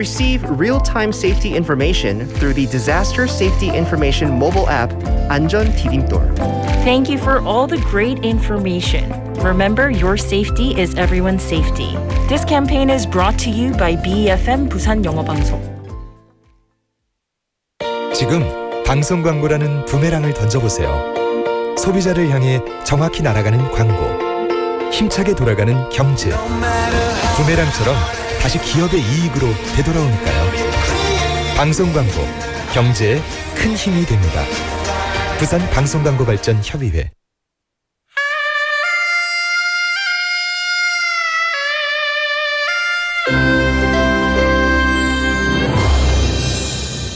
Receive real-time safety information through the Disaster Safety Information mobile app 안전 디딤돌. Thank you for all the great information. Remember, your safety is everyone's safety. This campaign is brought to you by BFM 부산영어방송. 지금 방송 광고라는 부메랑을 던져보세요. 소비자를 향해 정확히 날아가는 광고. 힘차게 돌아가는 경제. 부메랑처럼 다시 기업의 이익으로 되돌아오니까요. 방송 광고, 경제에 큰 힘이 됩니다. 부산 방송광고발전협의회.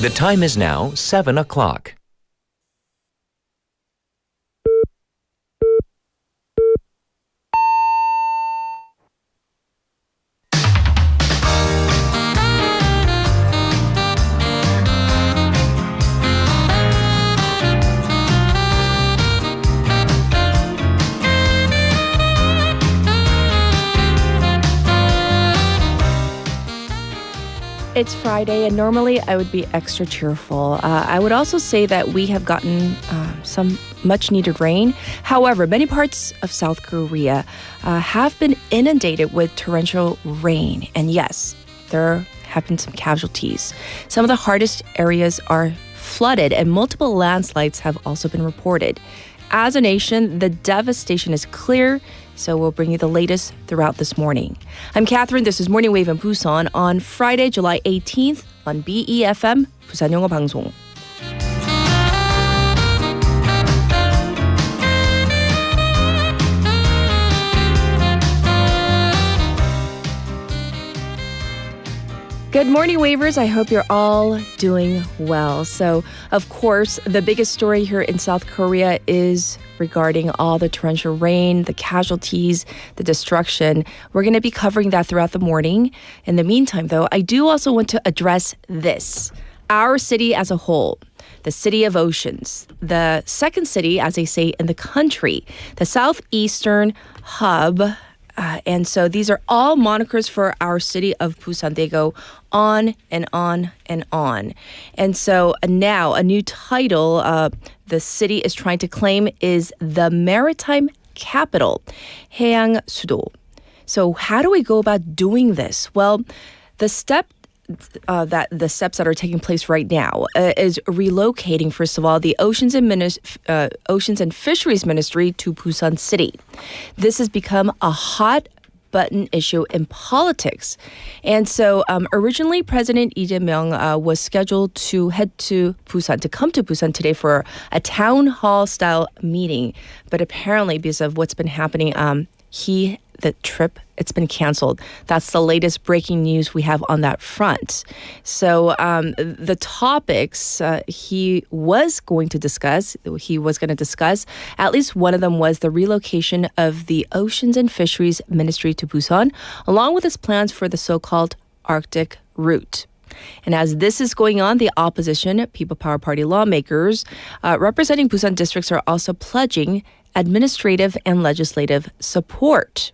The time is now 7 o'clock. It's Friday, and normally I would be extra cheerful. I would also say that we have gotten some much-needed rain. However, many parts of South Korea have been inundated with torrential rain. And yes, there have been some casualties. Some of the hardest areas are flooded, and multiple landslides have also been reported. As a nation, the devastation is clear, so we'll bring you the latest throughout this morning. I'm Catherine. This is Morning Wave in Busan on Friday, July 18th on BEFM 부산영어방송. Good morning, Wavers. I hope you're all doing well. So, of course, the biggest story here in South Korea is regarding all the torrential rain, the casualties, the destruction. We're going to be covering that throughout the morning. In the meantime, though, I do also want to address this. Our city as a whole, the city of oceans, the second city, as they say, in the country, the southeastern hub. And so these are all monikers for our city of Busan. They go on and on and on. And so now a new title the city is trying to claim is the Maritime capital, 해양수도. So how do we go about doing this? Well, the steps that are taking place right now is relocating, first of all, the Oceans and Fisheries Ministry to Busan City. This has become a hot button issue in politics. And so originally President Lee Jae-myung was scheduled to head to Busan, to come to Busan today for a town hall style meeting. But apparently because of what's been happening, the trip, it's been canceled. That's the latest breaking news we have on that front. So the topics he was going to discuss, at least one of them was the relocation of the Oceans and Fisheries Ministry to Busan, along with his plans for the so-called Arctic route. And as this is going on, the opposition, People Power Party lawmakers representing Busan districts are also pledging administrative and legislative support.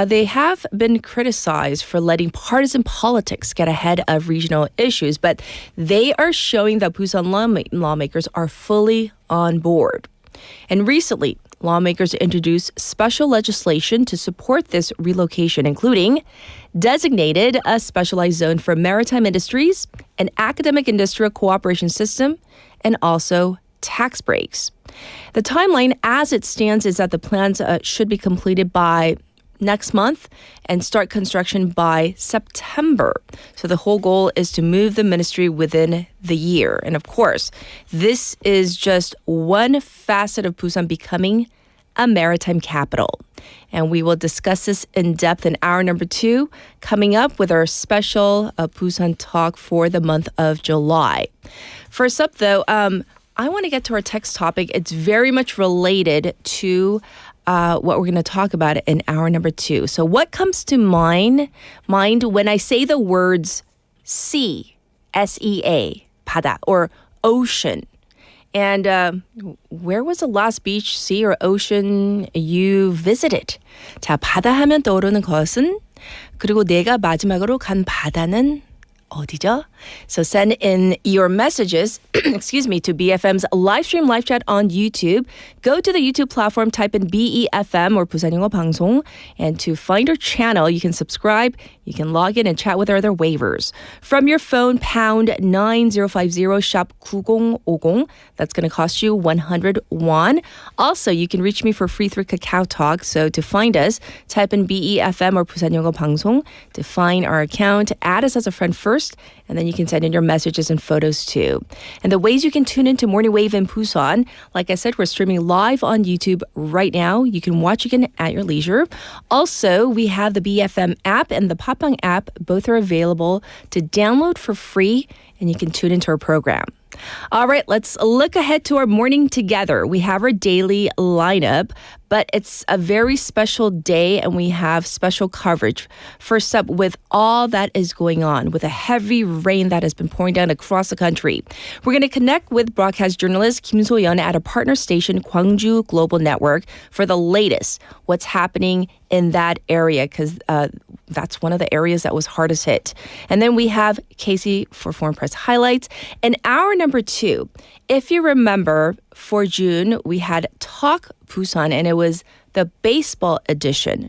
They have been criticized for letting partisan politics get ahead of regional issues, but they are showing that Busan lawmakers are fully on board. And recently, lawmakers introduced special legislation to support this relocation, including designated a specialized zone for maritime industries, an academic industrial cooperation system, and also tax breaks. The timeline as it stands is that the plans should be completed by next month and start construction by September. So the whole goal is to move the ministry within the year. And of course, this is just one facet of Busan becoming a maritime capital. And we will discuss this in depth in hour number 2, coming up with our special Busan talk for the month of July. First up, though, I want to get to our text topic. It's very much related to what we're going to talk about in hour number 2. So what comes to mind when I say the words sea, S-E-A, 바다, or ocean? And where was the last beach, sea, or ocean you visited? 자, 바다 하면 떠오르는 것은, 그리고 내가 마지막으로 간 바다는 어디죠? So send in your messages, excuse me, to BFM's live stream live chat on YouTube. Go to the YouTube platform, type in BEFM or 부산영어방송, and to find our channel, you can subscribe, you can log in and chat with our other waivers. From your phone, pound 9050 shop 9050. That's going to cost you 100 won. Also, you can reach me for free through Kakao Talk. So to find us, type in BEFM or 부산영어방송 to find our account. Add us as a friend first, and then you can send in your messages and photos too. And the ways you can tune into Morning Wave in Busan, like I said, we're streaming live on YouTube right now. You can watch again at your leisure. Also, we have the BFM app and the Papang app. Both are available to download for free, and you can tune into our program. All right, let's look ahead to our morning together. We have our daily lineup, but it's a very special day and we have special coverage. First up, with all that is going on, with a heavy rain that has been pouring down across the country, we're going to connect with broadcast journalist Kim So-yeon at a partner station, Gwangju Global Network, for the latest, what's happening in that area, because that's one of the areas that was hardest hit. And then we have Casey for Foreign Press Highlights. And hour number 2, if you remember, for June, we had Talk Busan, and it was the baseball edition.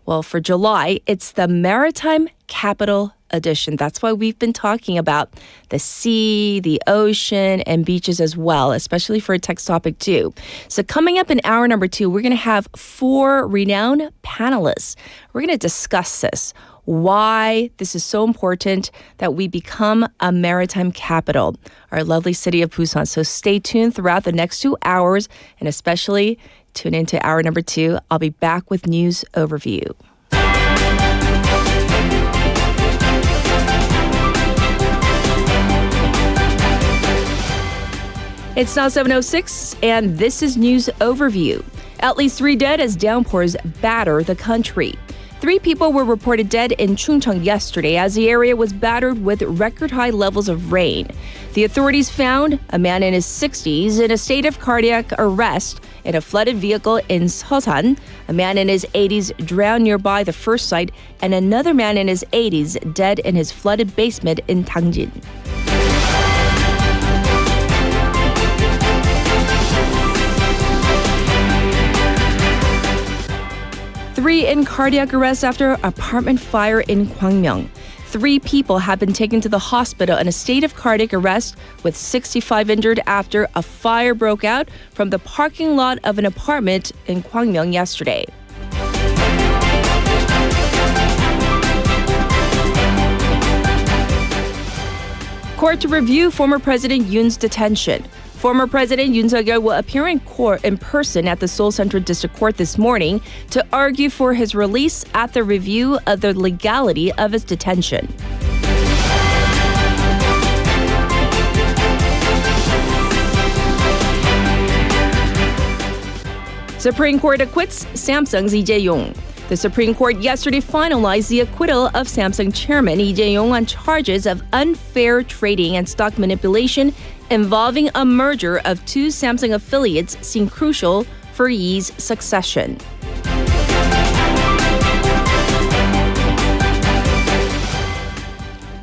Well, for July, it's the Maritime Capital Edition. That's why we've been talking about the sea, the ocean, and beaches as well, especially for a text topic too. So coming up in hour number 2, we're going to have 4 renowned panelists. We're going to discuss this, why this is so important that we become a maritime capital, our lovely city of Busan. So stay tuned throughout the next 2 hours, and especially tune into hour number 2. I'll be back with news overview. It's now 7:06, and this is News Overview. At least 3 dead as downpours batter the country. 3 people were reported dead in Chungcheong yesterday as the area was battered with record-high levels of rain. The authorities found a man in his 60s in a state of cardiac arrest in a flooded vehicle in Seoul. A man in his 80s drowned nearby the first site, and another man in his 80s dead in his flooded basement in Dangjin. 3 in cardiac arrest after apartment fire in Gwangmyeong. 3 people have been taken to the hospital in a state of cardiac arrest, with 65 injured after a fire broke out from the parking lot of an apartment in Gwangmyeong yesterday. Court to review former President Yoon's detention. Former President Yoon Suk-yeol will appear in court in person at the Seoul Central District Court this morning to argue for his release at the review of the legality of his detention. Supreme Court acquits Samsung's Lee Jae-yong. The Supreme Court yesterday finalized the acquittal of Samsung chairman Lee Jae-yong on charges of unfair trading and stock manipulation involving a merger of 2 Samsung affiliates seen crucial for Lee's succession.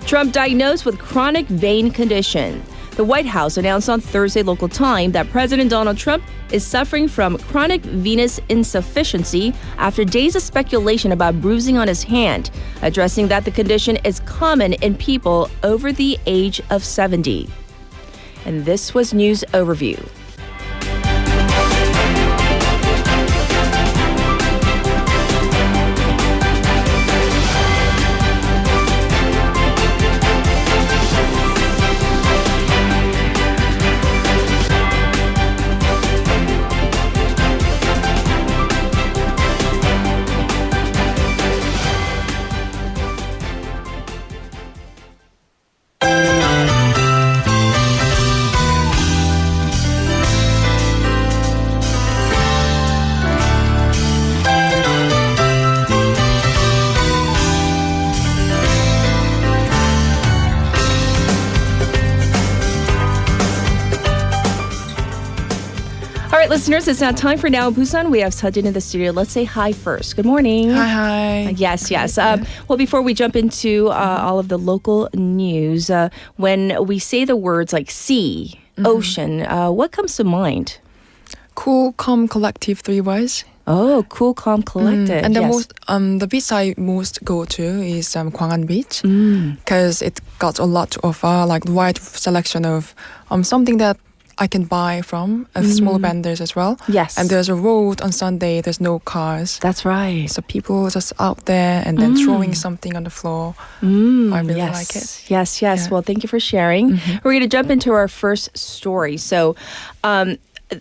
Trump diagnosed with chronic vein condition. The White House announced on Thursday local time that President Donald Trump is suffering from chronic venous insufficiency after days of speculation about bruising on his hand, addressing that the condition is common in people over the age of 70. And this was News Overview. right, listeners, it's now time for Now in Busan. We have Sejin in the studio. Let's say hi first. Good morning. Hi. Yes. Well, before we jump into all of the local news, when we say the words like sea, ocean, what comes to mind? Cool, calm, collective, 3 words. Oh, cool, calm, collected. And yes. the beach I most go to is Gwangan Beach because it got a lot to offer, like wide selection of something that I can buy from small vendors as well. Yes. And there's a road on Sunday. There's no cars. That's right. So people just out there and then throwing something on the floor. I really like it. Yes. Yeah. Well, thank you for sharing. We're going to jump into our first story. So,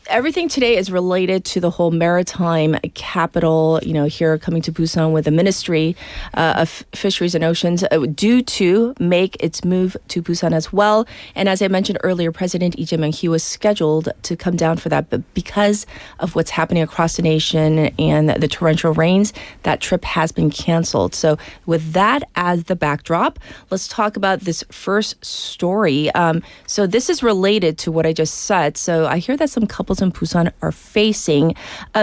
everything today is related to the whole maritime capital, here coming to Busan with the Ministry of Fisheries and Oceans due to make its move to Busan as well. And as I mentioned earlier, President Lee Jae-myung, he was scheduled to come down for that, but because of what's happening across the nation and the torrential rains, that trip has been canceled. So with that as the backdrop, let's talk about this first story. So this is related to what I just said. So I hear that some couples in Busan are facing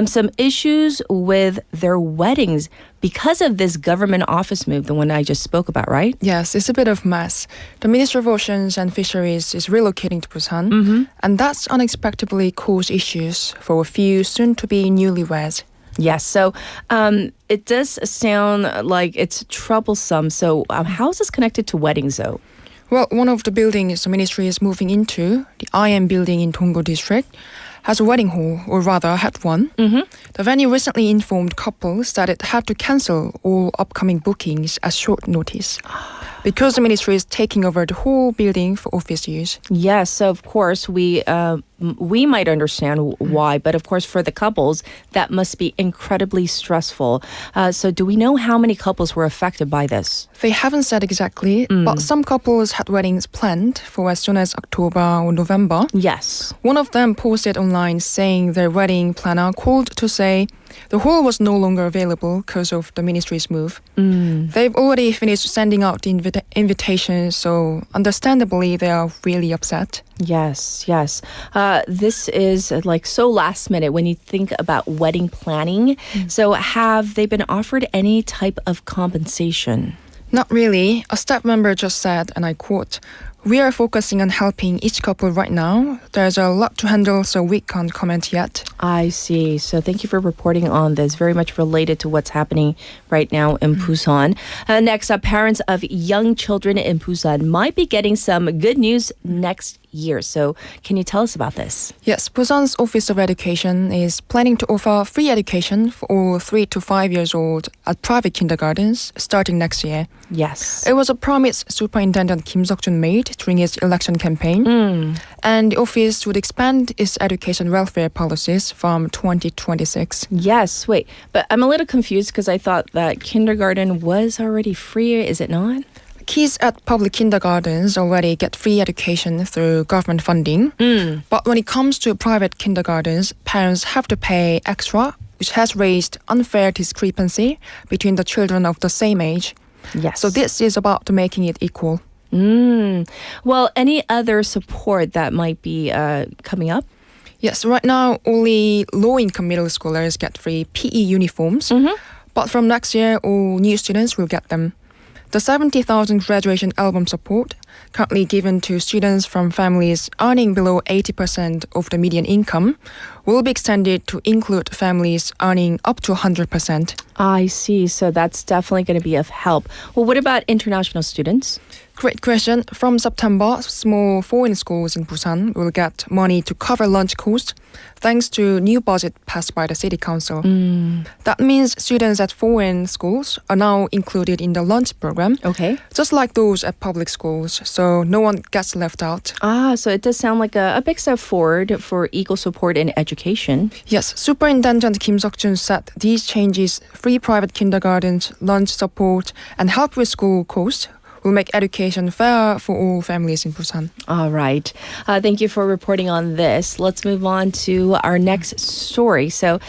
some issues with their weddings because of this government office move, the one I just spoke about, right? Yes, it's a bit of mess. The Ministry of Oceans and Fisheries is relocating to Busan, and that's unexpectedly caused issues for a few soon-to-be newlyweds. Yes, so it does sound like it's troublesome. So how is this connected to weddings, though? Well, one of the buildings the ministry is moving into, the IM building in Donggo district, has a wedding hall, or rather had one. The venue recently informed couples that it had to cancel all upcoming bookings at short notice because the ministry is taking over the whole building for office use. Yes, so of course we might understand why, but of course for the couples, that must be incredibly stressful. So do we know how many couples were affected by this? They haven't said exactly, but some couples had weddings planned for as soon as October or November. Yes. One of them posted online saying their wedding planner called to say the hall was no longer available because of the ministry's move. They've already finished sending out the invitations, so understandably they are really upset. Yes. This is like so last minute when you think about wedding planning. So have they been offered any type of compensation? Not really. A staff member just said, and I quote, "We are focusing on helping each couple right now. There's a lot to handle, so we can't comment yet." I see. So thank you for reporting on this. Very much related to what's happening right now in Busan. Next up, parents of young children in Busan might be getting some good news next year. So can you tell us about this? Yes, Busan's Office of Education is planning to offer free education for all 3 to 5 years old at private kindergartens starting next year. Yes. It was a promise Superintendent Kim Seok-jun made during his election campaign. And the office would expand its education welfare policies from 2026. Yes, wait, but I'm a little confused because I thought that kindergarten was already free, is it not? Kids at public kindergartens already get free education through government funding. But when it comes to private kindergartens, parents have to pay extra, which has raised unfair discrepancy between the children of the same age. Yes. So this is about making it equal. Well, any other support that might be coming up? Yes, right now only low-income middle schoolers get free PE uniforms. But from next year, all new students will get them. The 70,000 graduation album support, currently given to students from families earning below 80% of the median income, will be extended to include families earning up to 100%. I see. So that's definitely going to be of help. Well, what about international students? Great question. From September, small foreign schools in Busan will get money to cover lunch costs thanks to new budget passed by the city council. That means students at foreign schools are now included in the lunch program, Okay. just like those at public schools, so no one gets left out. So it does sound like a big step forward for equal support in education. Yes, Superintendent Kim Seok-jun said these changes, free private kindergartens, lunch support, and help with school costs, will make education fair for all families in Busan. All right. Thank you for reporting on this. Let's move on to our next story. So,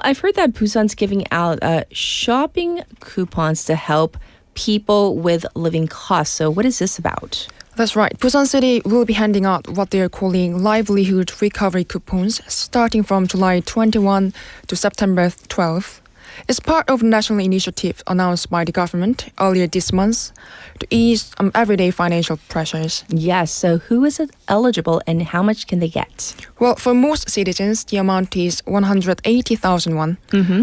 I've heard that Busan's giving out shopping coupons to help people with living costs. So what is this about? That's right. Busan City will be handing out what they are calling livelihood recovery coupons starting from July 21 to September 12th. It's part of a national initiative announced by the government earlier this month to ease everyday financial pressures. Yes, so who is eligible and how much can they get? Well, for most citizens, the amount is 180,000 won.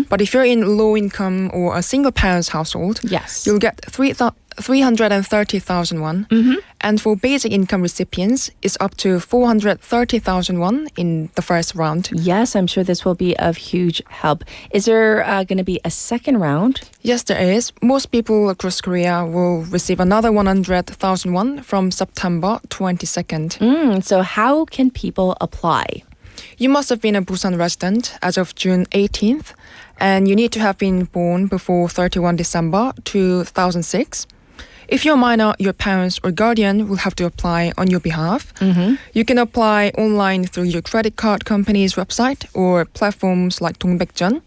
But if you're in low income or a single parent's household, Yes. you'll get 330,000 won. And for basic income recipients, it's up to 430,000 won in the first round. Yes, I'm sure this will be of huge help. Is there going to be a second round? Yes, there is. Most people across Korea will receive another 100,000 won from September 22nd. So how can people apply? You must have been a Busan resident as of June 18th, and you need to have been born before 31 December 2006. If you're a minor, your parents or guardian will have to apply on your behalf. You can apply online through your credit card company's website or platforms like Dongbekjeon.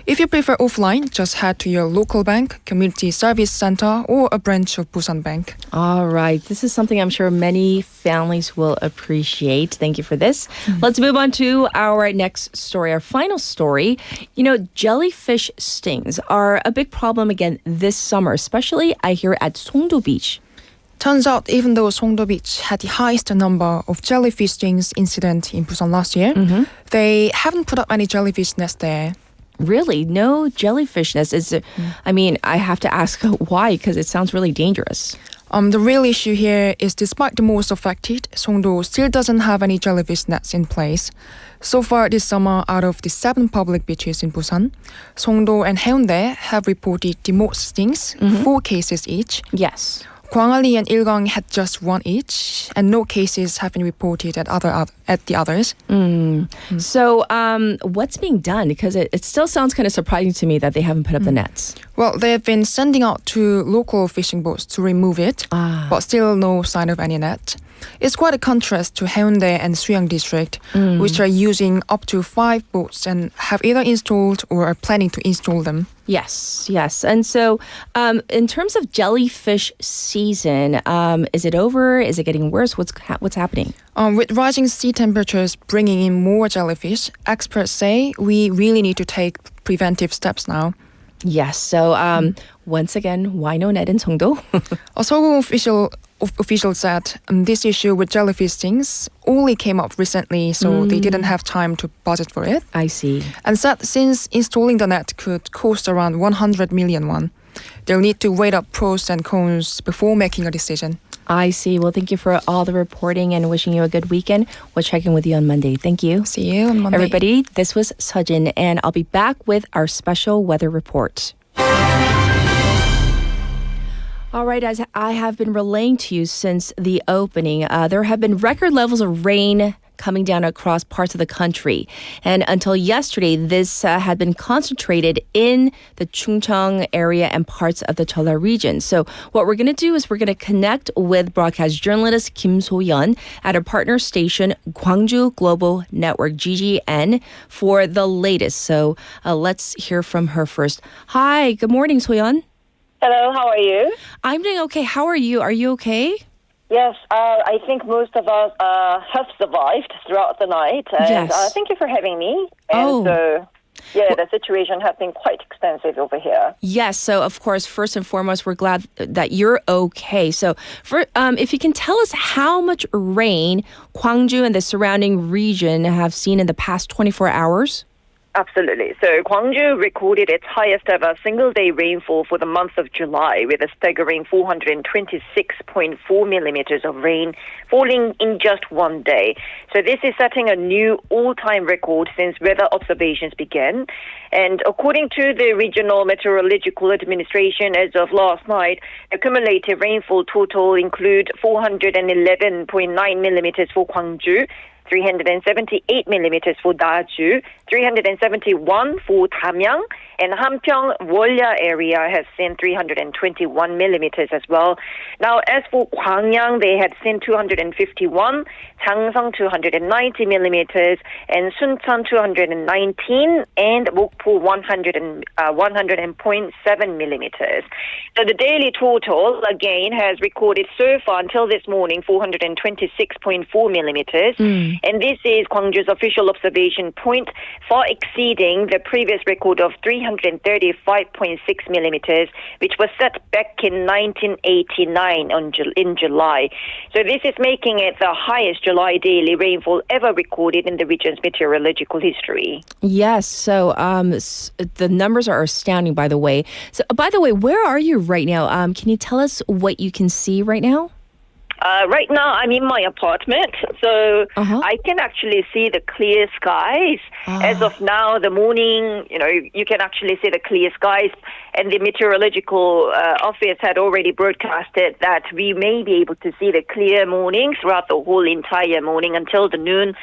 If you prefer offline, just head to your local bank, community service center, or a branch of Busan Bank. All right. This is something I'm sure many families will appreciate. Thank you for this. Let's move on to our next story, our final story. You know, jellyfish stings are a big problem again this summer, especially I hear at Songdo Beach. Turns out, even though Songdo Beach had the highest number of jellyfish stings incident in Busan last year, they haven't put up any jellyfish nests there. Really? No jellyfish nest? I mean, I have to ask why, because it sounds really dangerous. The real issue here is despite the most affected, Songdo still doesn't have any jellyfish nets in place. So far this summer, out of the 7 public beaches in Busan, Songdo and Haeundae have reported the most stings, 4 cases each. Yes. Gwangali and Ilgang had just 1 each, and no cases have been reported at the others. So what's being done? Because it still sounds kind of surprising to me that they haven't put up the nets. Well, they have been sending out to local fishing boats to remove it, but still no sign of any net. It's quite a contrast to Haeundae and Suyang district, which are using up to 5 boats and have either installed or are planning to install them. Yes. And so in terms of jellyfish season, is it over? Is it getting worse? What's happening? With rising sea temperatures bringing in more jellyfish, experts say we really need to take preventive steps now. Yes. So once again, why no net in Songdo? A Seoul official said this issue with jellyfish stings only came up recently, so they didn't have time to budget for it. I see. And said since installing the net could cost around 100 million won, they'll need to weigh up pros and cons before making a decision. I see. Well, thank you for all the reporting and wishing you a good weekend. We'll check in with you on Monday. Thank you. See you on Monday. Everybody, this was Sejin, and I'll be back with our special weather report. All right, as I have been relaying to you since the opening, there have been record levels of rain coming down across parts of the country. And until yesterday, this had been concentrated in the Chungcheong area and parts of the Jeolla region. So what we're going to do is we're going to connect with broadcast journalist Kim So-yeon at our partner station, Gwangju Global Network, GGN, for the latest. So let's hear from her first. Hi, good morning, So-yeon. Hello, how are you? I'm doing okay. How are you? Are you okay? Yes, I think most of us have survived throughout the night. And, Yes. thank you for having me. And so, the situation has been quite extensive over here. Yes. So, of course, first and foremost, we're glad that you're okay. So, if you can tell us how much rain Gwangju and the surrounding region have seen in the past 24 hours? Absolutely. So Gwangju recorded its highest ever single-day rainfall for the month of July with a staggering 426.4 millimeters of rain falling in just one day. So this is setting a new all-time record since weather observations began. And according to the Regional Meteorological Administration, as of last night, the cumulative rainfall total include 411.9 millimeters for Gwangju, 378 millimeters for Daju, 371 for Damyang, and Hampyeong Wolya area has seen 321 millimeters as well. Now, as for Gwangyang, they had seen 251, Changsong 290 millimeters, and Suncheon 219, and Mokpo 100.7 millimeters. So the daily total, again, has recorded so far until this morning 426.4 millimeters. And this is Gwangju's official observation point, far exceeding the previous record of 335.6 millimeters, which was set back in 1989 in July. So this is making it the highest July daily rainfall ever recorded in the region's meteorological history. Yes, so the numbers are astounding, by the way. So, by the way, where are you right now? Can you tell us what you can see right now? Right now, I'm in my apartment, so I can actually see the clear skies. As of now, the morning, you can actually see the clear skies, and the meteorological office had already broadcasted that we may be able to see the clear morning throughout the whole entire morning until the noon.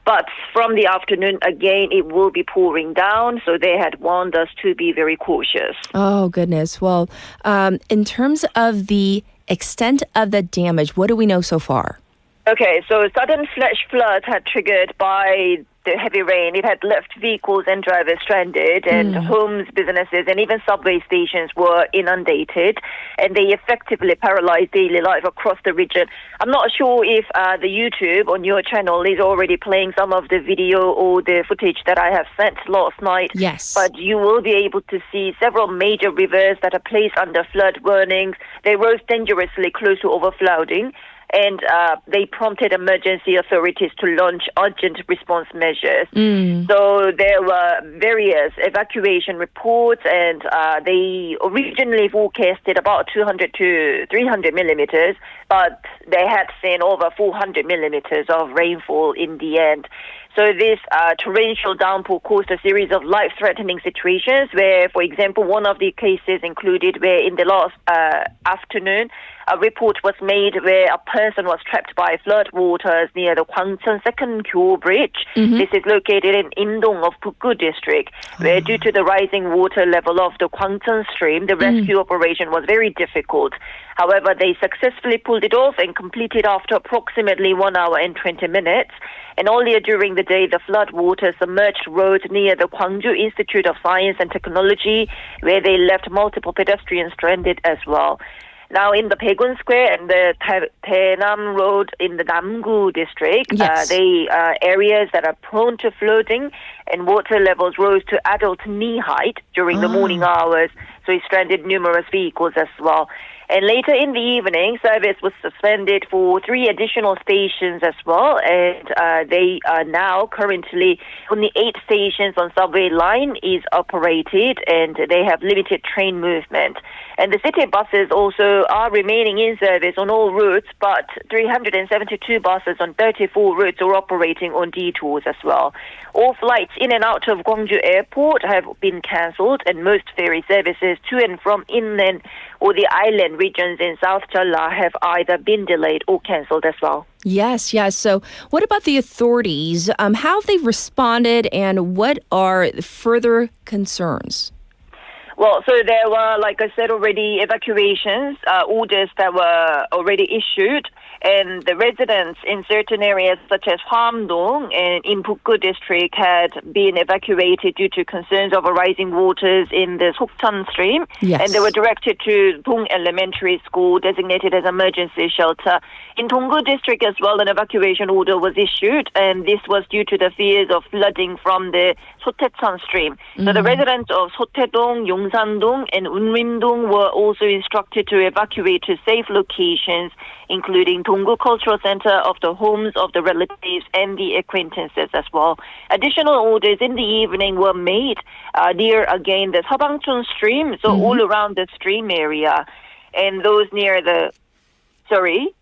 But from the afternoon, again, it will be pouring down, so they had warned us to be very cautious. Oh, goodness. Well, in terms of the extent of the damage, what do we know so far? Okay, so sudden flash floods had triggered by the heavy rain. It had left vehicles and drivers stranded, and homes, businesses, and even subway stations were inundated, and they effectively paralyzed daily life across the region. I'm not sure if the YouTube on your channel is already playing some of the video or the footage that I have sent last night. Yes. But you will be able to see several major rivers that are placed under flood warnings. They rose dangerously close to overflowing, and they prompted emergency authorities to launch urgent response measures. So there were various evacuation reports, and they originally forecasted about 200 to 300 millimeters, but they had seen over 400 millimeters of rainfall in the end. So this torrential downpour caused a series of life-threatening situations where, for example, one of the cases included where in the last afternoon, a report was made where a person was trapped by flood waters near the Gwangcheon Second Kyo Bridge. This is located in Indong of Bukgu district, where due to the rising water level of the Gwangcheon stream, the rescue operation was very difficult. However, they successfully pulled it off and completed after approximately 1 hour and 20 minutes. And earlier during the day, the flood water submerged roads near the Gwangju Institute of Science and Technology, where they left multiple pedestrians stranded as well. Now, in the Baegun Square and the Daenam Road in the Namgu district, they are areas that are prone to flooding, and water levels rose to adult knee height during the morning hours, so it stranded numerous vehicles as well. And later in the evening, service was suspended for 3 additional stations as well. And they are now currently only 8 stations on subway line is operated, and they have limited train movement. And the city buses also are remaining in service on all routes, but 372 buses on 34 routes are operating on detours as well. All flights in and out of Gwangju Airport have been cancelled, and most ferry services to and from inland or the island regions in South Jeolla have either been delayed or cancelled as well. Yes. So what about the authorities? How have they responded, and what are further concerns? Well, so there were, like I said already, evacuations, orders that were already issued, and the residents in certain areas such as Hwamdong and in Bukgu district had been evacuated due to concerns of rising waters in the Sokcheon stream. Yes. And they were directed to Dong Elementary School, designated as emergency shelter. In Donggu district as well, an evacuation order was issued, and this was due to the fears of flooding from the Sotaecheon stream. So the residents of Sotaedong, Yongsan-dong, and Unrim-dong were also instructed to evacuate to safe locations, including Donggu Cultural Center, of the homes of the relatives and the acquaintances as well. Additional orders in the evening were made near, again, the Sabangchon stream, so all around the stream area, and those near the... Sorry?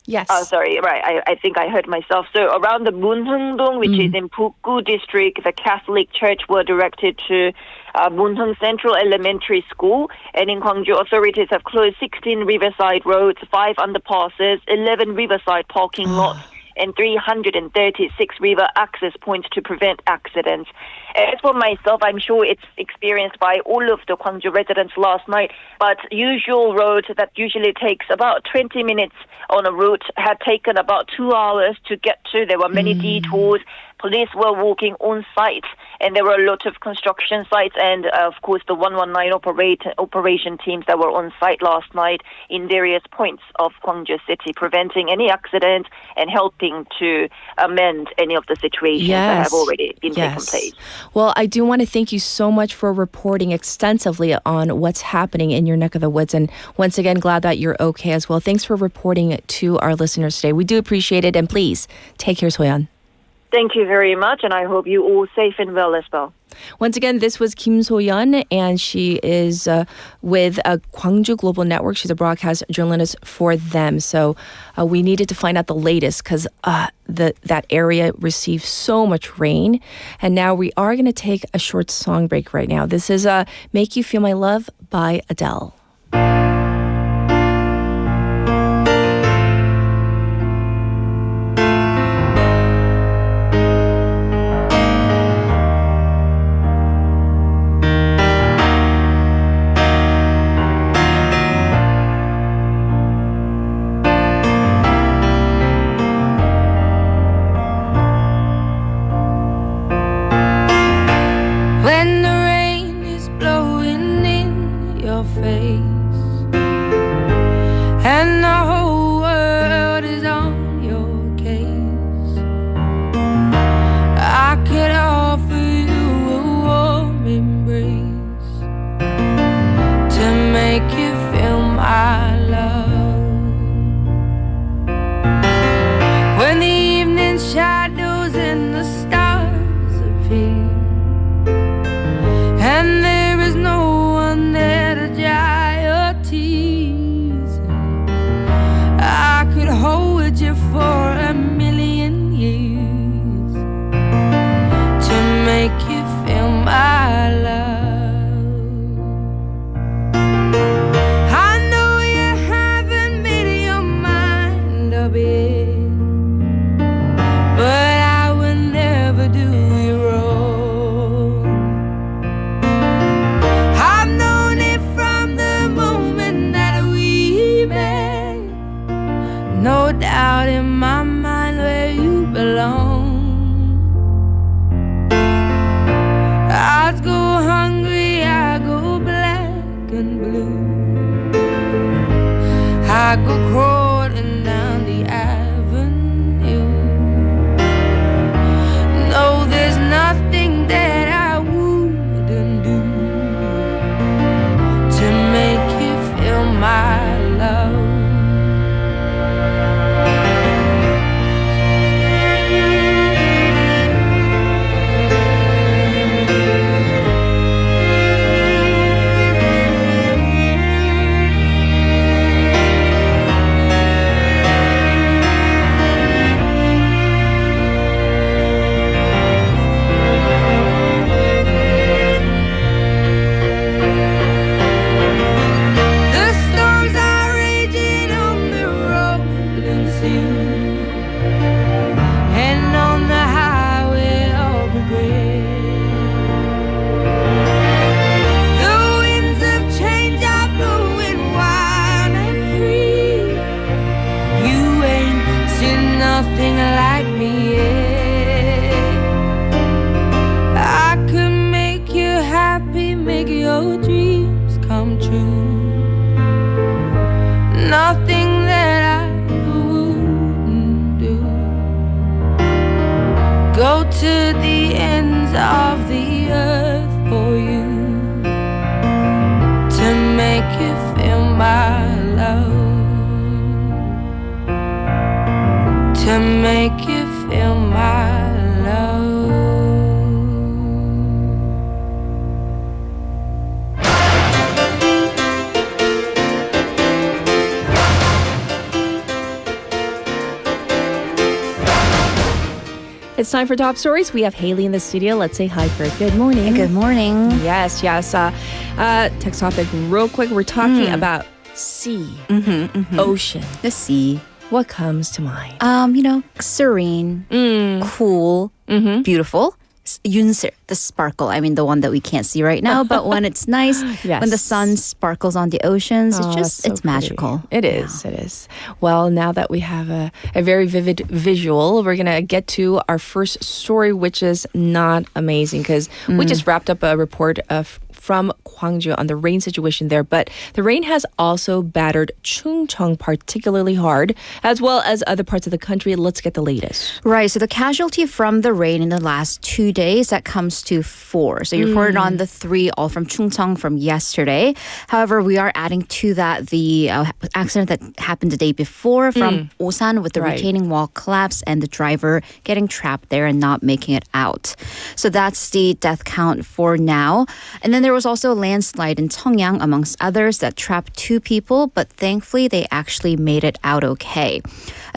Yes. Oh, sorry. Right. I think I heard myself. So around the Munheung-dong, which is in Bukgu district, the Catholic Church were directed to Munheung Central Elementary School. And in Gwangju, authorities have closed 16 riverside roads, 5 underpasses, 11 riverside parking lots, and 336 river access points to prevent accidents. As for myself, I'm sure it's experienced by all of the Gwangju residents last night, but usual roads that usually takes about 20 minutes on a route had taken about 2 hours to get to. There were many detours. Police were walking on site, and there were a lot of construction sites and, of course, the 119 operation teams that were on site last night in various points of Gwangju City, preventing any accidents and helping to amend any of the situations that have already been taken place. Well, I do want to thank you so much for reporting extensively on what's happening in your neck of the woods, and once again, glad that you're okay as well. Thanks for reporting to our listeners today. We do appreciate it, and please take care, Soyeon. Thank you very much, and I hope you all safe and well as well. Once again, this was Kim So-yeon, and she is with Gwangju Global Network. She's a broadcast journalist for them. So we needed to find out the latest because that area received so much rain. And now we are going to take a short song break right now. This is Make You Feel My Love by Adele. I go crawling down the avenue. No, there's nothing that I wouldn't do to make you feel my love. Nothing that I wouldn't do. Go to the ends of the earth for you to make you feel my love. To make you feel my love. It's time for Top Stories. We have Haley in the studio. Let's say hi for it. Good morning. Good morning. Yes. Text topic real quick. We're talking about sea, ocean. The sea. what comes to mind? Serene, cool, beautiful. Yunsil, the sparkle. I mean, the one that we can't see right now, but when it's nice, Yes. when the sun sparkles on the oceans, Oh, it's so pretty. magical. It is. It is. Well, now that we have a very vivid visual, we're going to get to our first story, which is not amazing because we just wrapped up a report from Gwangju on the rain situation there, but the rain has also battered Chungcheong particularly hard, as well as other parts of the country. Let's get the latest. Right. So the casualty from the rain in the last 2 days, that comes to 4. So you reported on the 3, all from Chungcheong from yesterday. However, we are adding to that the accident that happened the day before from Busan with the Right. retaining wall collapse and the driver getting trapped there and not making it out. So that's the death count for now. And then there was also a landslide in Cheongyang, amongst others, that trapped 2 people, but thankfully they actually made it out okay.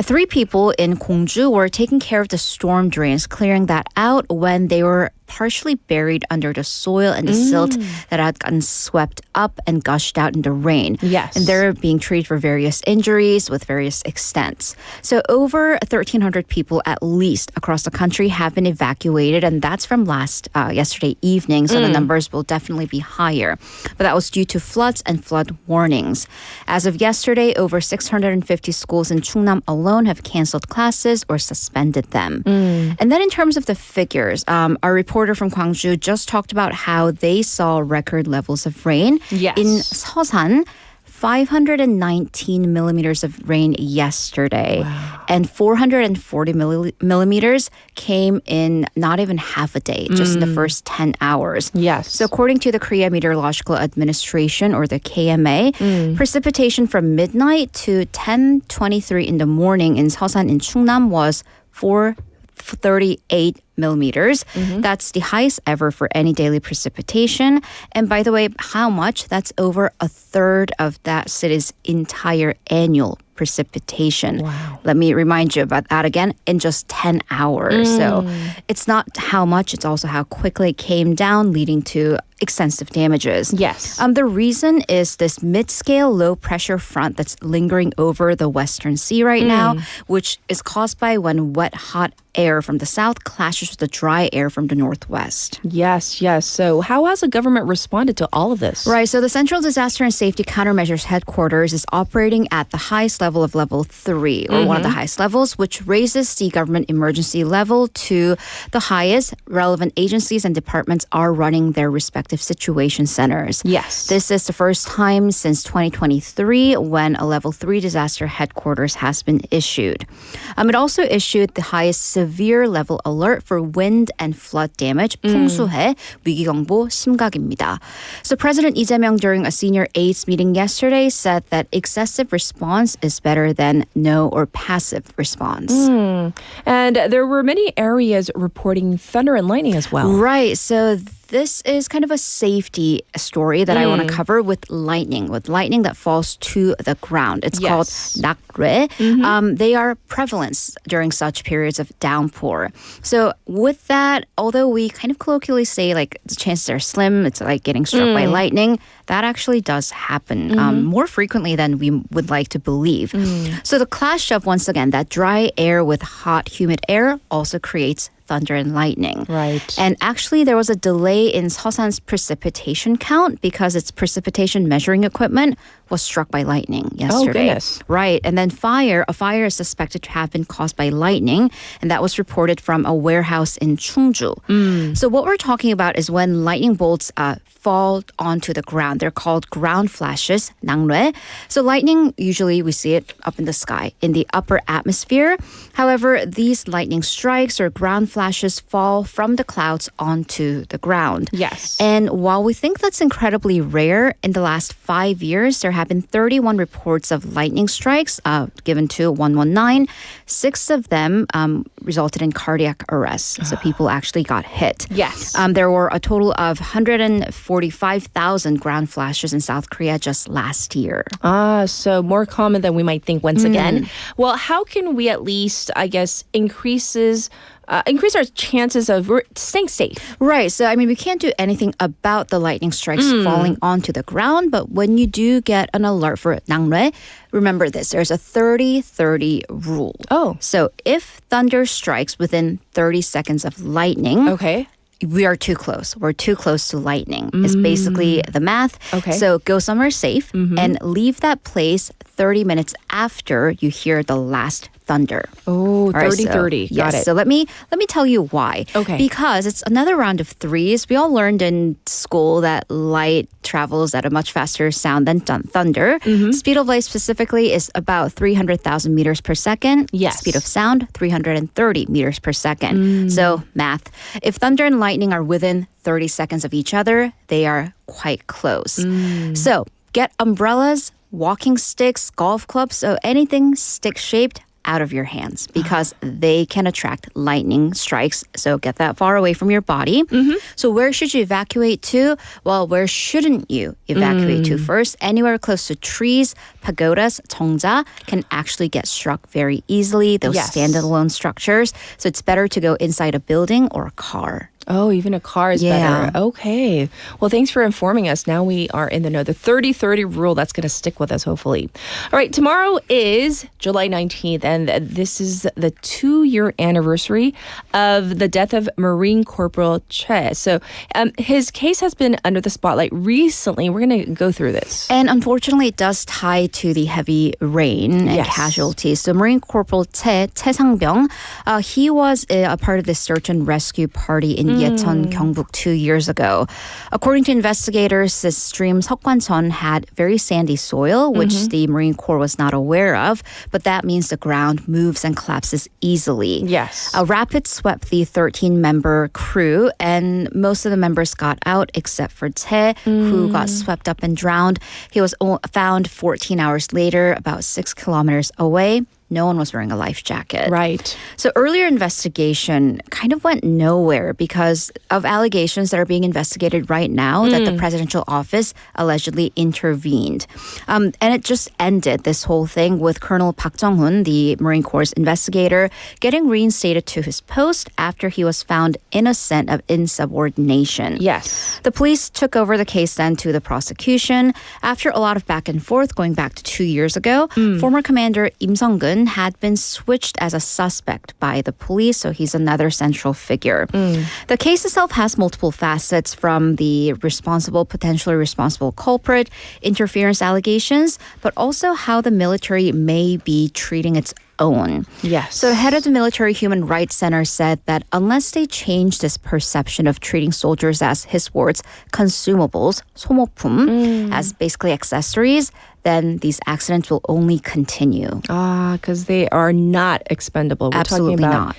3 people in Gwangju were taking care of the storm drains, clearing that out when they were partially buried under the soil and the silt that had gotten swept up and gushed out in the rain. Yes. And they're being treated for various injuries with various extents. So over 1,300 people at least across the country have been evacuated, and that's from yesterday evening, so the numbers will definitely be higher. But that was due to floods and flood warnings. As of yesterday, over 650 schools in Chungnam alone have canceled classes or suspended them. And then in terms of the figures, our reporter from Gwangju just talked about how they saw record levels of rain. Yes. In Seosan, 519 millimeters of rain yesterday. Wow. And 440 millimeters came in not even half a day, just in the first 10 hours. Yes. So according to the Korea Meteorological Administration, or the KMA, precipitation from midnight to 10:23 in the morning in Seosan in Chungnam was 438 millimeters. That's the highest ever for any daily precipitation. And by the way, how much? That's over a third of that city's entire annual precipitation. Wow. Let me remind you about that again, in just 10 hours. So it's not how much, it's also how quickly it came down, leading to extensive damages. Yes. The reason is this mid-scale low-pressure front that's lingering over the Western Sea right now, which is caused by when wet, hot air from the south clashes with the dry air from the northwest. Yes. So how has the government responded to all of this? Right, so the Central Disaster and Safety Countermeasures Headquarters is operating at the highest level of level 3, or one of the highest levels, which raises the government emergency level to the highest. Relevant agencies and departments are running their respective situation centers. Yes. This is the first time since 2023 when a level 3 disaster headquarters has been issued. It also issued the highest severe level alert for wind and flood damage, 풍수해, 위기경보 심각입니다. So President Lee Jae-myung during a senior aides meeting yesterday said that excessive response is better than no or passive response. And there were many areas reporting thunder and lightning as well. Right. So this is kind of a safety story that I want to cover with lightning that falls to the ground. It's called Nat'l. They are prevalent during such periods of downpour. So with that, although we kind of colloquially say like the chances are slim, it's like getting struck by lightning, that actually does happen more frequently than we would like to believe. So the clash of, once again, that dry air with hot, humid air also creates thunder and lightning. Right. And actually, there was a delay in Seosan's precipitation count because its precipitation measuring equipment was struck by lightning yesterday. Oh, goodness. Right. And then a fire is suspected to have been caused by lightning, and that was reported from a warehouse in Chungju. So what we're talking about is when lightning bolts fall onto the ground. They're called ground flashes, 낭뢰. So lightning, usually we see it up in the sky, in the upper atmosphere. However, these lightning strikes or ground flashes fall from the clouds onto the ground. Yes. And while we think that's incredibly rare, in the last 5 years, there have been 31 reports of lightning strikes given to 119. 6 of them resulted in cardiac arrest. So people actually got hit. Yes. There were a total of 145,000 ground flashes in South Korea just last year. So more common than we might think once again. Well, how can we at least, I guess, increases increase our chances of staying safe. Right. So, I mean, we can't do anything about the lightning strikes falling onto the ground, but when you do get an alert for 낙뢰, remember this. There's a 30-30 rule. Oh. So, if thunder strikes within 30 seconds of lightning, Okay. we are too close. We're too close to lightning. It's basically the math. Okay. So go somewhere safe and leave that place 30 minutes after you hear the last thunder. Oh, All right, 30-30. So, Got yes, it. so let me tell you why. Okay. Because it's another round of threes. We all learned in school that light travels at a much faster sound than thunder. Speed of light specifically is about 300,000 meters per second. Yes. Speed of sound, 330 meters per second. So math. If thunder and lightning are within 30 seconds of each other, they are quite close. So get umbrellas, walking sticks, golf clubs, so anything stick-shaped out of your hands because they can attract lightning strikes. So get that far away from your body. So where should you evacuate to? Well, where shouldn't you evacuate to first? Anywhere close to trees, pagodas, 정자 can actually get struck very easily. Those Yes. standalone structures. So it's better to go inside a building or a car. Oh, even a car is Yeah. better. Okay. Well, thanks for informing us. Now we are in the know. The 30-30 rule, that's going to stick with us, hopefully. All right, tomorrow is July 19th, and this is the 2-year anniversary of the death of Marine Corporal Che. So his case has been under the spotlight recently. We're going to go through this. And unfortunately, it does tie to the heavy rain and Yes. casualties. So Marine Corporal Che Sang-byung, he was a part of the search and rescue party in Yecheon, Gyeongbuk 2 years ago. According to investigators, the stream Seokwancheon had very sandy soil, which the Marine Corps was not aware of, but that means the ground moves and collapses easily. Yes. A rapid swept the 13-member crew, and most of the members got out except for Che, who got swept up and drowned. He was found 14 hours later, about 6 kilometers away. No one was wearing a life jacket. Right. So earlier investigation kind of went nowhere because of allegations that are being investigated right now that the presidential office allegedly intervened. And it just ended, this whole thing, with Colonel Park Jung-hoon, the Marine Corps investigator, getting reinstated to his post after he was found innocent of insubordination. Yes. The police took over the case then to the prosecution. After a lot of back and forth going back to 2 years ago, former Commander Im Sung-gun had been switched as a suspect by the police, so he's another central figure. The case itself has multiple facets, from the potentially responsible culprit, interference allegations, but also how the military may be treating its own. Yes. So the head of the Military Human Rights Center said that unless they change this perception of treating soldiers as, his words, consumables, 소모품, as basically accessories, then these accidents will only continue. Because they are not expendable. We're Absolutely talking about not.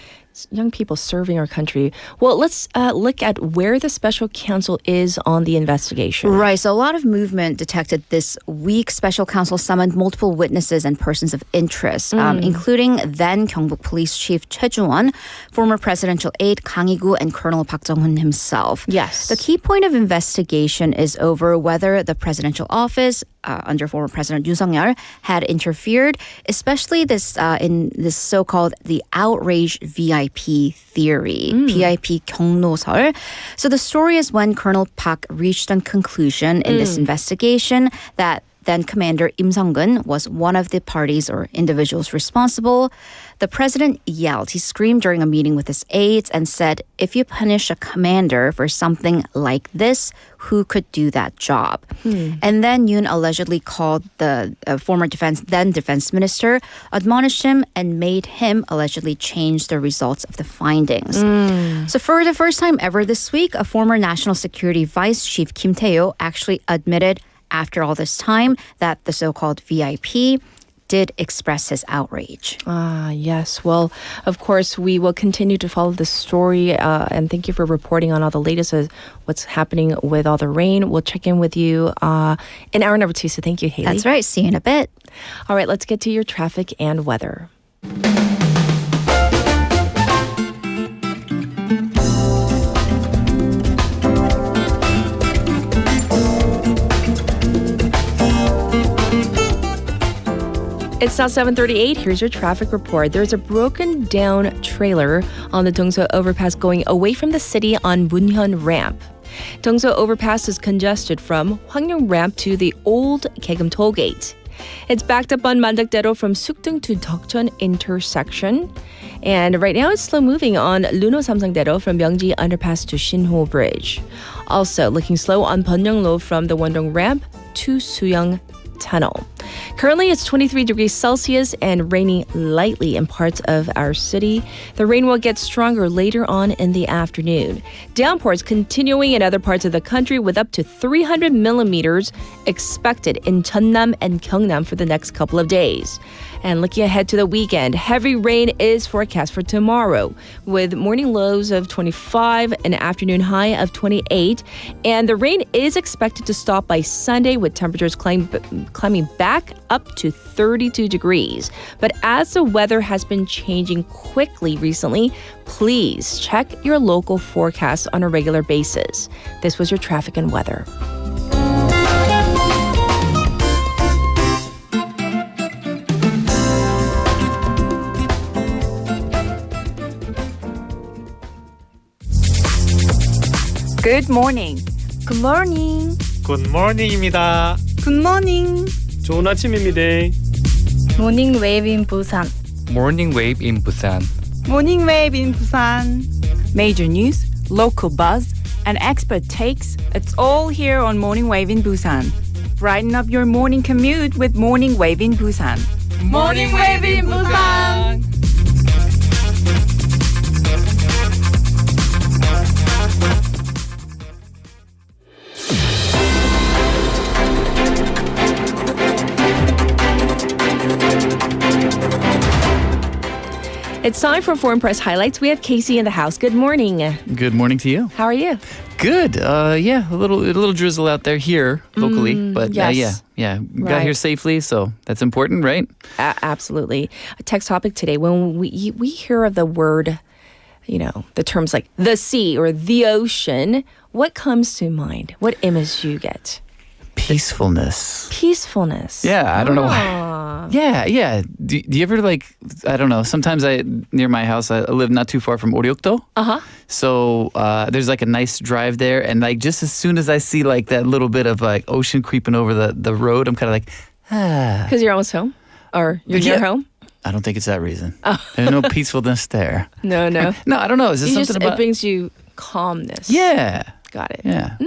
young people serving our country. Well, let's look at where the special counsel is on the investigation. Right, so a lot of movement detected this week. Special counsel summoned multiple witnesses and persons of interest, including then Gyeongbuk Police Chief Changwon, former presidential aide Kang Hee-gu, and Colonel Park Jung-hoon himself. Yes. The key point of investigation is over whether the presidential office under former President Yoon Suk-yeol had interfered, especially in this so-called the outrage VIP theory, VIP 경로설. So the story is when Colonel Park reached a conclusion in this investigation that then Commander Im Sung-gun was one of the parties or individuals responsible. The president yelled. He screamed during a meeting with his aides and said, if you punish a commander for something like this, who could do that job? And then Yoon allegedly called the former defense minister, admonished him, and made him allegedly change the results of the findings. So for the first time ever this week, a former National Security Vice Chief Kim Tae-ho actually admitted after all this time that the so-called VIP did express his outrage. Yes. Well, of course, we will continue to follow this story. And thank you for reporting on all the latest of what's happening with all the rain. We'll check in with you in hour number 2. So thank you, Haley. That's right. See you in a bit. All right, let's get to your traffic and weather. It's now 7:38. Here's your traffic report. There's a broken down trailer on the Dongso overpass going away from the city on Munhyun ramp. Dongso overpass is congested from Hwangryong ramp to the old Kaegum toll gate. It's backed up on Mandakdero from Sukdung to Deokjeon intersection. And right now it's slow moving on Luno Samsangdero from Myeongji underpass to Shinho bridge. Also looking slow on Byeonglo from the Wondong ramp to Suyang Tunnel. Currently, it's 23 degrees Celsius and raining lightly in parts of our city. The rain will get stronger later on in the afternoon. Downpours continuing in other parts of the country with up to 300 millimeters expected in Jeonnam and Gyeongnam for the next couple of days. And looking ahead to the weekend, heavy rain is forecast for tomorrow with morning lows of 25 and afternoon high of 28. And the rain is expected to stop by Sunday with temperatures climbing back up to 32 degrees. But as the weather has been changing quickly recently, please check your local forecast on a regular basis. This was your traffic and weather. Good morning. Good morning. 굿모닝입니다. Good morning. 좋은 아침입니다. Morning wave in Busan. Morning wave in Busan. Morning wave in Busan. Major news, local buzz, and expert takes. It's all here on Morning Wave in Busan. Brighten up your morning commute with Morning Wave in Busan. Morning wave in Busan. It's time for Foreign Press Highlights. We have Casey in the house. Good morning. Good morning to you. How are you? Good. Yeah, a little drizzle out there here locally, but yes. yeah, Right. got here safely, so that's important, right? Absolutely. A text topic today. When we hear of the word, the terms like the sea or the ocean, what comes to mind? What image do you get? Peacefulness. Peacefulness. Yeah, I don't know why. Yeah. Do you ever I don't know, sometimes near my house, I live not too far from Oryokdo. Uh-huh. So there's a nice drive there. And just as soon as I see that little bit of ocean creeping over the road, I'm kind of Because you're almost home? Or you're near home? I don't think it's that reason. There's no peacefulness there. No. No, I don't know. Is this something about... It brings you calmness. Yeah. Got it. Yeah.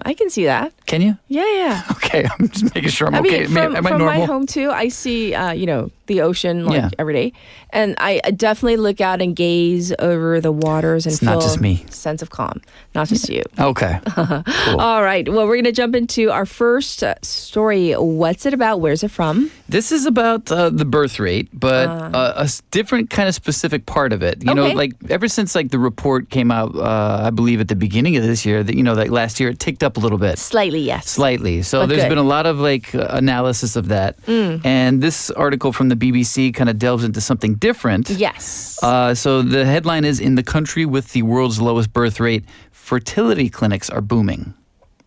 I can see that. Can you? Yeah. Okay, I'm just making sure I'm okay. Am I normal? My home too, I see, the ocean every day. And I definitely look out and gaze over the waters and feel not just me. a sense of calm. Not just you. Okay. Cool. All right. Well, we're going to jump into our first story. What's it about? Where's it from? This is about the birth rate, but a different kind of specific part of it. You know, ever since the report came out, I believe at the beginning of this year, that last year it ticked up a little bit. Slightly, yes. Slightly. So But there's good. been a lot of analysis of that. And this article from the BBC kind of delves into something different. Yes. So the headline is, in the country with the world's lowest birth rate, fertility clinics are booming.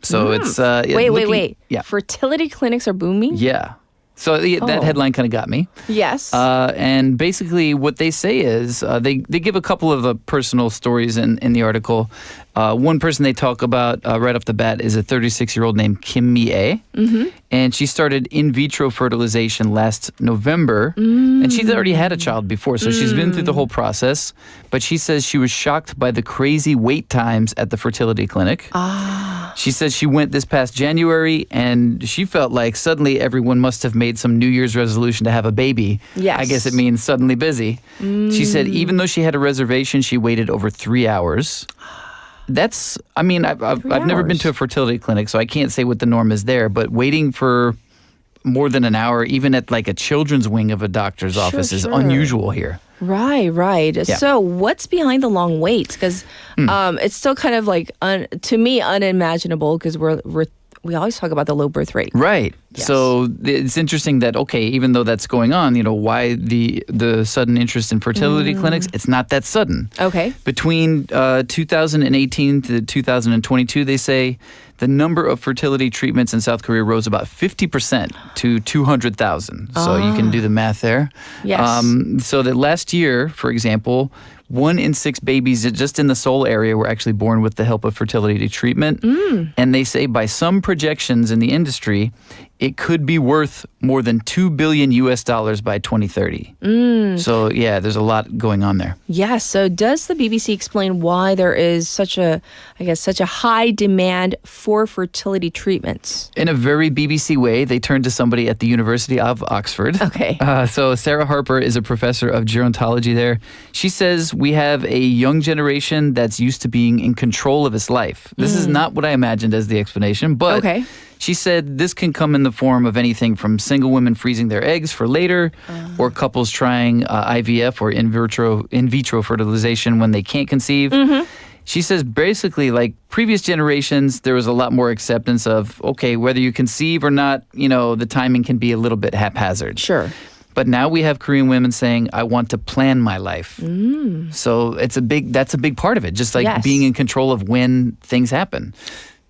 So it's... Wait. Yeah. Fertility clinics are booming? Yeah. So that headline kind of got me. Yes. And basically what they say is they give a couple of personal stories in the article. One person they talk about right off the bat is a 36-year-old named Kim Mi-ae. Mm-hmm. And she started in vitro fertilization last November. And she's already had a child before, so she's been through the whole process. But she says she was shocked by the crazy wait times at the fertility clinic. She says she went this past January and she felt like suddenly everyone must have made some New Year's resolution to have a baby. Yes. I guess it means suddenly busy. She said even though she had a reservation, she waited over 3 hours. That's, I've never been to a fertility clinic, so I can't say what the norm is there, but waiting for more than an hour, even at a children's wing of a doctor's office is unusual here. Right. Yeah. So what's behind the long waits? Because it's still kind of to me unimaginable because we're we always talk about the low birth rate. Right. Yes. So it's interesting that, okay, even though that's going on, why the sudden interest in fertility clinics, it's not that sudden. Okay. Between 2018 to 2022, they say the number of fertility treatments in South Korea rose about 50% to 200,000. So you can do the math there. Yes. So that last year, for example, 1 in 6 babies just in the Seoul area were actually born with the help of fertility treatment. And they say by some projections in the industry, it could be worth more than $2 billion by 2030. So yeah, there's a lot going on there. Yes. So does the BBC explain why there is such a high demand for fertility treatments? In a very BBC way, they turned to somebody at the University of Oxford. Okay. So Sarah Harper is a professor of gerontology there. She says we have a young generation that's used to being in control of its life. This is not what I imagined as the explanation, but Okay. she said this can come in the form of anything from single women freezing their eggs for later, or couples trying IVF or in vitro fertilization when they can't conceive. She says basically, like previous generations, there was a lot more acceptance of, okay, whether you conceive or not, the timing can be a little bit haphazard. Sure. But now we have Korean women saying, I want to plan my life. So that's a big part of it, just like Yes. being in control of when things happen.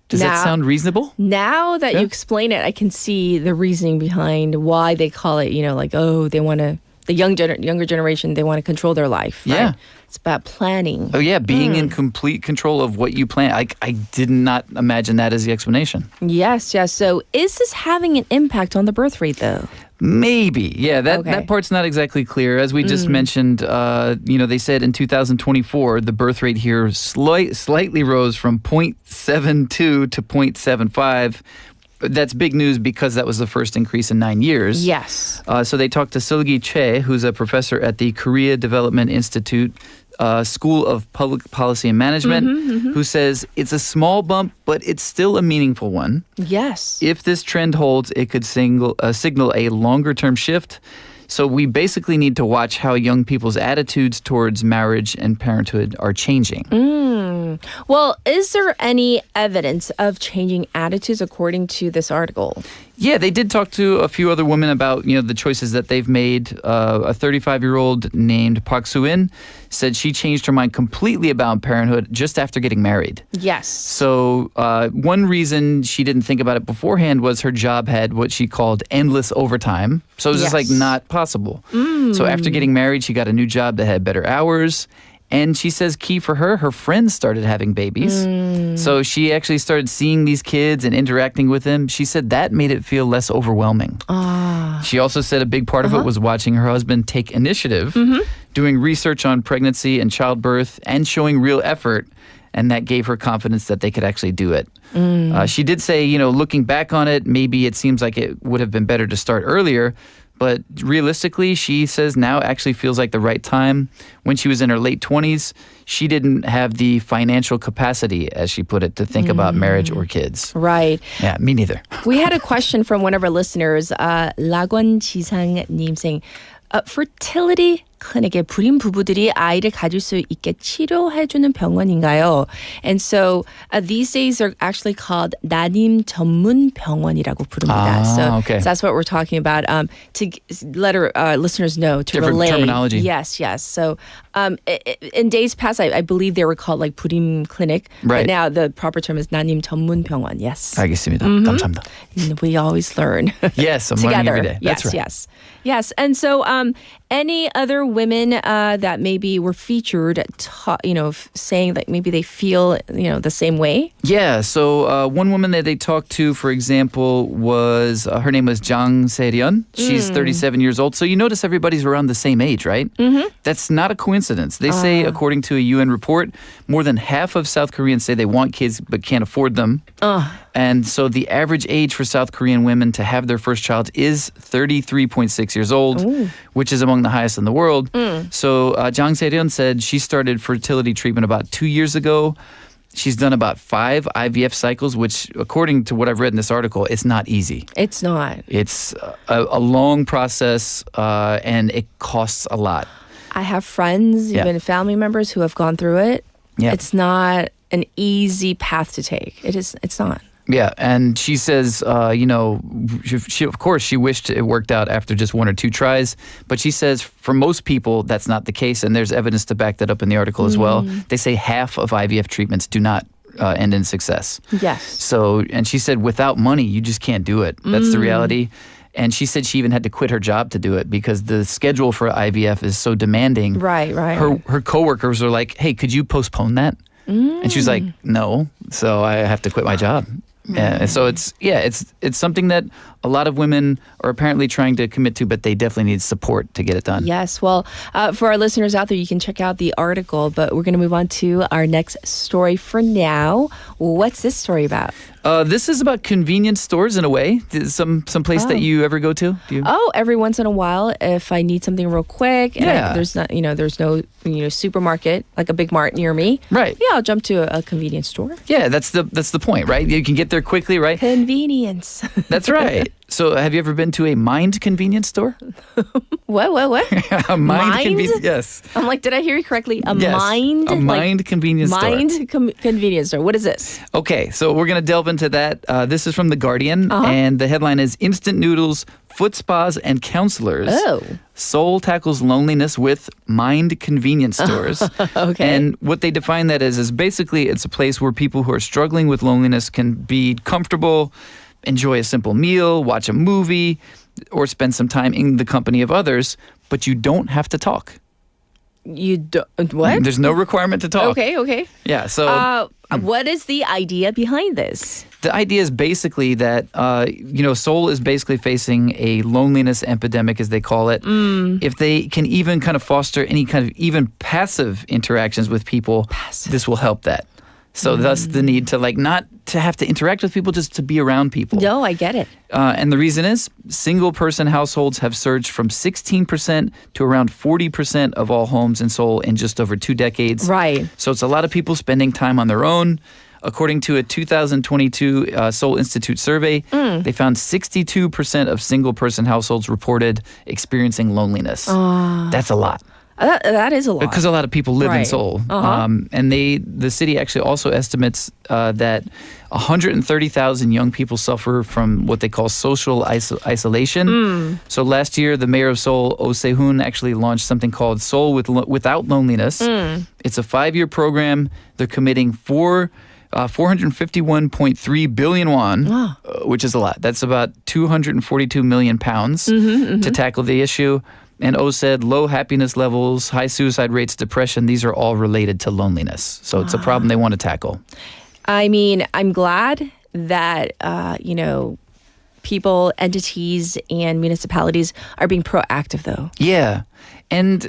Does that Now- sound reasonable? Now that you explain it, I can see the reasoning behind why they call it, they want to, the younger generation, they want to control their life. Right? Yeah. It's about planning. Oh, yeah, being in complete control of what you plan. I did not imagine that as the explanation. Yes, yes. So is this having an impact on the birth rate, though? Maybe. Yeah, that Okay. part's not exactly clear. As we just mentioned, they said in 2024, the birth rate here slightly rose from 0.72 to 0.75. That's big news because that was the first increase in 9 years. Yes. So they talked to Seulgi Choi, who's a professor at the Korea Development Institute School of Public Policy and Management, who says it's a small bump, but it's still a meaningful one. Yes. If this trend holds, it could signal a longer-term shift. So we basically need to watch how young people's attitudes towards marriage and parenthood are changing. Well, is there any evidence of changing attitudes according to this article? Yeah, they did talk to a few other women about, the choices that they've made. A 35-year-old named Park Soo-in said she changed her mind completely about parenthood just after getting married. Yes. So one reason she didn't think about it beforehand was her job had what she called endless overtime. So it was just not possible. So after getting married, she got a new job that had better hours. And she says key for her friends started having babies. So she actually started seeing these kids and interacting with them. She said that made it feel less overwhelming. She also said a big part of it was watching her husband take initiative, doing research on pregnancy and childbirth, and showing real effort. And that gave her confidence that they could actually do it. She did say, looking back on it, maybe it seems like it would have been better to start earlier. But realistically, she says now actually feels like the right time. When she was in her late 20s, she didn't have the financial capacity, as she put it, to think about marriage or kids. Right. Yeah, me neither. We had a question from one of our listeners, 라권 지상님 saying, fertility clinic에 불임 부부들이 아이를 가질 수 있게 치료해주는 병원인가요? And so these days they're actually called 난임 전문 병원이라고 부릅니다. So that's what we're talking about. To let our listeners know, to different relay. terminology. Yes, yes. So in days past, I believe they were called like 불임 clinic. Right. But now the proper term is 난임 전문 병원. Yes. 알겠습니다. 감사합니다. We always learn. Yes, I'm together. learning every day. Yes, That's right. yes. Yes. And so any other women that maybe were featured, saying that maybe they feel, the same way? Yeah, so one woman that they talked to, for example, was, her name was Jang Se-ryun. She's 37 years old. So you notice everybody's around the same age, right? That's not a coincidence. They say, according to a UN report, more than half of South Koreans say they want kids but can't afford them. And so the average age for South Korean women to have their first child is 33.6 years old, which is among the highest in the world. So Jang Se-ryun said she started fertility treatment about 2 years ago. She's done about 5 IVF cycles, which, according to what I've read in this article, it's not easy. It's not. It's a long process, and it costs a lot. I have friends, even family members who have gone through it. Yeah. It's not an easy path to take. It's not. Yeah, and she says, she of course she wished it worked out after just one or two tries, but she says for most people that's not the case, and there's evidence to back that up in the article as well. They say half of IVF treatments do not end in success. Yes. So, and she said without money, you just can't do it. That's the reality. And she said she even had to quit her job to do it because the schedule for IVF is so demanding. Right. Her coworkers are like, "Hey, could you postpone that?" And she's like, "No." So I have to quit my job. So it's something that a lot of women are apparently trying to commit to, but they definitely need support to get it done. Yes. Well, for our listeners out there, you can check out the article, but we're going to move on to our next story for now. What's this story about? This is about convenience stores in a way. Some place that you ever go to? Do you? Every once in a while, if I need something real quick, and there's no supermarket like a Big Mart near me. Right. Yeah, I'll jump to a convenience store. Yeah, that's the point, right? You can get there quickly, right? Convenience. That's right. So, have you ever been to a Mind convenience store? What? A Mind convenience. Yes. I'm like, did I hear you correctly? A Mind convenience store. Mind convenience store. What is this? Okay, so we're going to delve into that. This is from The Guardian, and the headline is Instant Noodles, Foot Spas, and Counselors. Oh. Seoul tackles loneliness with Mind convenience stores. Okay. And what they define that as is basically it's a place where people who are struggling with loneliness can be comfortable, enjoy a simple meal, watch a movie, or spend some time in the company of others, but you don't have to talk. You don't, what? There's no requirement to talk. Okay. Yeah, so... what is the idea behind this? The idea is basically that, Seoul is basically facing a loneliness epidemic, as they call it. If they can even kind of foster any kind of even passive interactions with people, this will help that. So thus the need to not to have to interact with people, just to be around people. No, I get it. And the reason is single-person households have surged from 16% to around 40% of all homes in Seoul in just over 2 decades. Right. So it's a lot of people spending time on their own. According to a 2022 Seoul Institute survey, they found 62% of single-person households reported experiencing loneliness. That's a lot. That is a lot. Because a lot of people live in Right. Seoul. And the city actually also estimates that 130,000 young people suffer from what they call social isolation. So last year, the mayor of Seoul, Oh Se-hoon, actually launched something called Seoul Without Loneliness. It's a 5-year program. They're committing 451.3 billion won, which is a lot. That's about 242 million pounds to tackle the issue. And O said low happiness levels, high suicide rates, depression, these are all related to loneliness. So it's a problem they want to tackle. I mean, I'm glad that, people, entities, and municipalities are being proactive, though. Yeah. And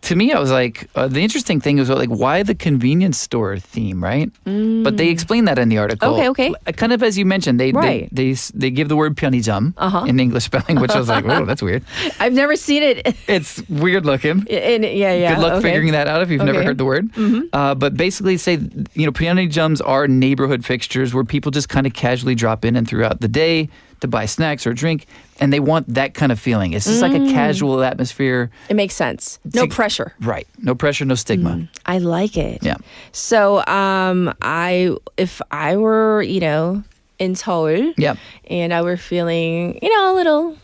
to me, I was like, the interesting thing is why the convenience store theme, right? But they explain that in the article. Okay. Kind of as you mentioned, they give the word 편의점 in English spelling, which I was like, oh, that's weird. I've never seen it. It's weird looking. Yeah. Good luck figuring that out if you've never heard the word. But basically say, 편의점s are neighborhood fixtures where people just kind of casually drop in and throughout the day to buy snacks or drink, and they want that kind of feeling. It's just like a casual atmosphere. It makes sense. No pressure. Right. No pressure, no stigma. I like it. Yeah. So, if I were, in Seoul, and I were feeling, a little,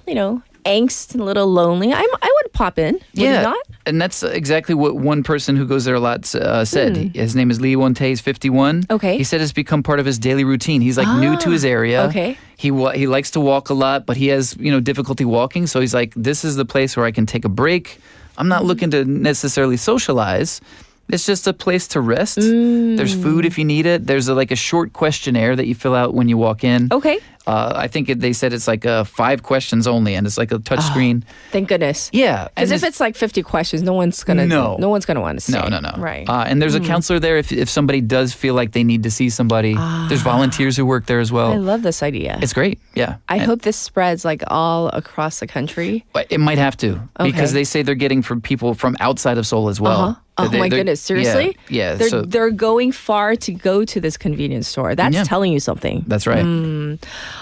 angst, a little lonely, I would pop in. Would you not? And that's exactly what one person who goes there a lot said. His name is Lee Won-tae. He's 51. Okay. He said it's become part of his daily routine. He's new to his area. Okay. He likes to walk a lot, but he has difficulty walking. So he's like, this is the place where I can take a break. I'm not looking to necessarily socialize. It's just a place to rest. There's food if you need it. There's a short questionnaire that you fill out when you walk in. Okay. I think they said it's 5 questions only, and it's like a touch screen. Thank goodness. Yeah. Because if it's 50 questions, no one's gonna want to stay. No. Right. And there's a counselor there if somebody does feel like they need to see somebody. There's volunteers who work there as well. I love this idea. It's great. Yeah. I hope this spreads all across the country. It might have to because they say they're getting from people from outside of Seoul as well. Oh my goodness, seriously? Yeah. They're going far to go to this convenience store. That's telling you something. That's right.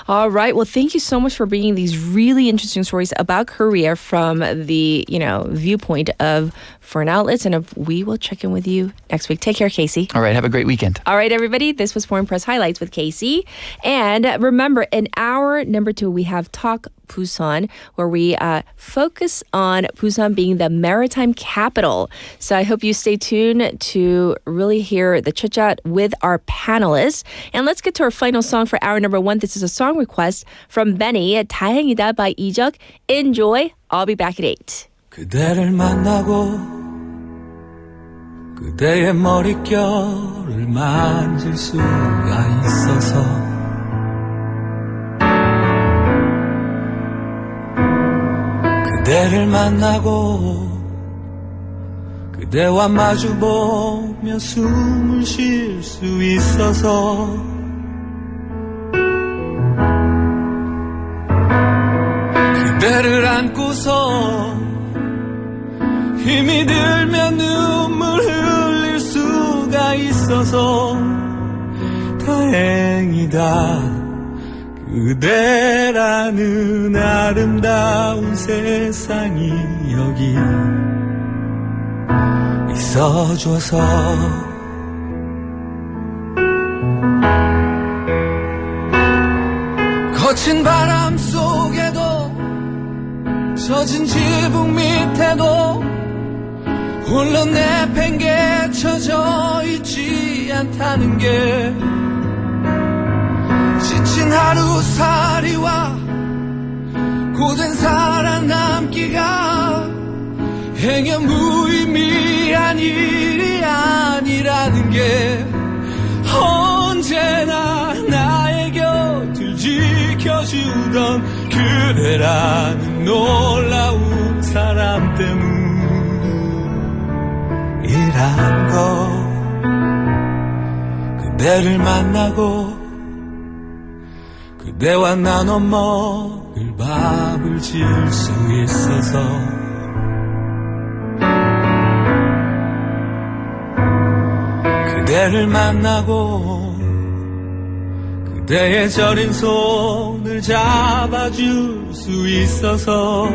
All right. Well, thank you so much for bringing these really interesting stories about Korea from the, viewpoint of foreign outlets. And we will check in with you next week. Take care, Casey. All right. Have a great weekend. All right, everybody. This was Foreign Press Highlights with Casey. And remember, in hour number 2, we have Talk Busan, where we focus on Busan being the maritime capital. So I hope you stay tuned to really hear the chit-chat with our panelists. And let's get to our final song for hour number 1. This is a song request from Benny, 다행이다 by 이적. Enjoy. I'll be back at 8. 그대를 만나고 그대의 머릿결을 만질 수가 있어서 그대를 만나고 그대와 마주보며 숨을 쉴 수 있어서 그대를 안고서 힘이 들면 눈물 흘릴 수가 있어서 다행이다 그대라는 아름다운 세상이 여기 있어줘서 거친 바람 속에도 젖은 지붕 밑에도 홀로 내팽개쳐져 있지 않다는 게 지친 하루살이와 고된 살아남기가 행여 무의미한 일이 아니라는 게 언제나 나의 곁을 지켜주던 그대라는 놀라운 사람 때문이란 거 그대를 만나고 그대와 나눠 먹을 밥을 지을 수 있어서 그대를 만나고 그대의 저린 손을 잡아줄 수 있어서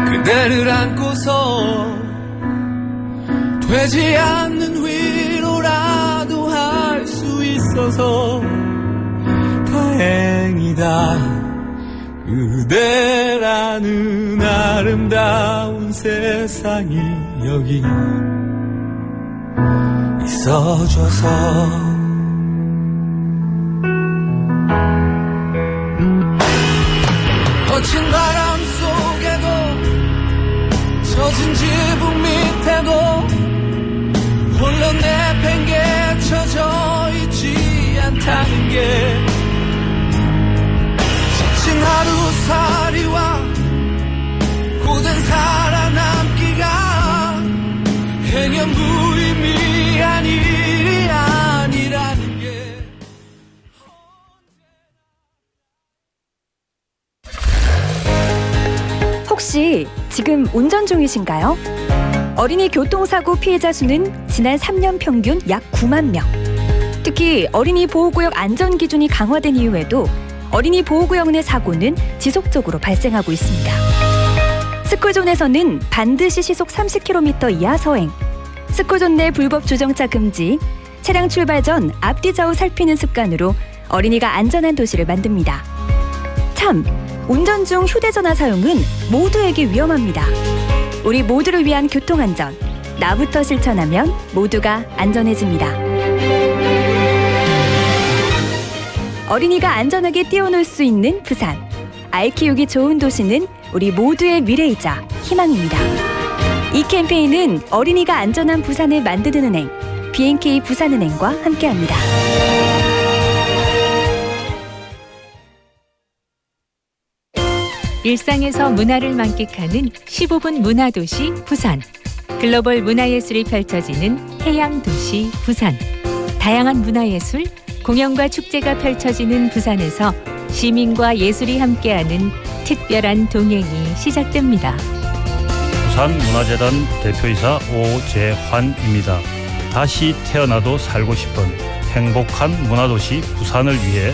그대를 안고서 되지 않는 위로라도 할 수 있어서 다행이다 그대라는 아름다운 세상이 여기 있어줘서 거친 바람 속에도 젖은 지붕 밑에도 홀로 내팽개쳐져 있지 않다는 게 지친 하루살이와 고된 살아남기가 행여 무의미한 일이 아니라는 게 혹시 지금 운전 중이신가요? 어린이 교통사고 피해자 수는 지난 3년 평균 약 9만 명. 특히 어린이 보호구역 안전기준이 강화된 이후에도 어린이 보호구역 내 사고는 지속적으로 발생하고 있습니다. 스쿨존에서는 반드시 시속 30km 이하 서행, 스쿨존 내 불법 주정차 금지, 차량 출발 전 앞뒤 좌우 살피는 습관으로 어린이가 안전한 도시를 만듭니다. 참, 운전 중 휴대전화 사용은 모두에게 위험합니다. 우리 모두를 위한 교통안전, 나부터 실천하면 모두가 안전해집니다. 어린이가 안전하게 뛰어놀 수 있는 부산. 아이 키우기 좋은 도시는 우리 모두의 미래이자 희망입니다. 이 캠페인은 어린이가 안전한 부산을 만드는 은행, B&K 부산은행과 함께합니다. 일상에서 문화를 만끽하는 15분 문화도시 부산. 글로벌 문화예술이 펼쳐지는 해양도시 부산. 다양한 문화예술, 공연과 축제가 펼쳐지는 부산에서 시민과 예술이 함께하는 특별한 동행이 시작됩니다. 부산문화재단 대표이사 오재환입니다. 다시 태어나도 살고 싶은 행복한 문화도시 부산을 위해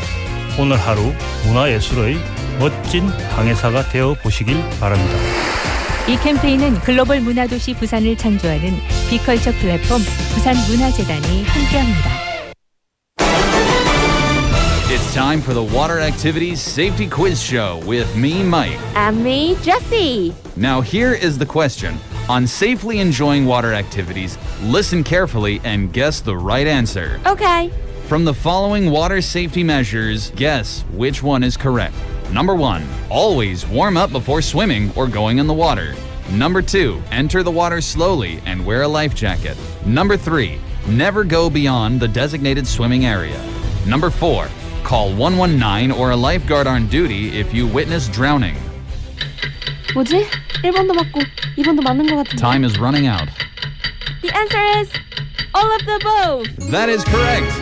오늘 하루 문화예술의 멋진 항해사가 되어 보시길 바랍니다. 이 캠페인은 글로벌 문화도시 부산을 창조하는 비컬처 플랫폼 부산문화재단이 함께합니다. It's time for the Water Activities Safety Quiz Show with me, Mike. And me, Jessie. Now here is the question. On safely enjoying water activities, listen carefully and guess the right answer. Okay. From the following water safety measures, guess which one is correct. Number 1, always warm up before swimming or going in the water. Number 2, enter the water slowly and wear a life jacket. Number 3, never go beyond the designated swimming area. Number 4, call 119 or a lifeguard on duty if you witness drowning. 뭐지? 1번도 맞고 2번도 맞는 것 같은데. Time is running out. The answer is all of the above. That is correct.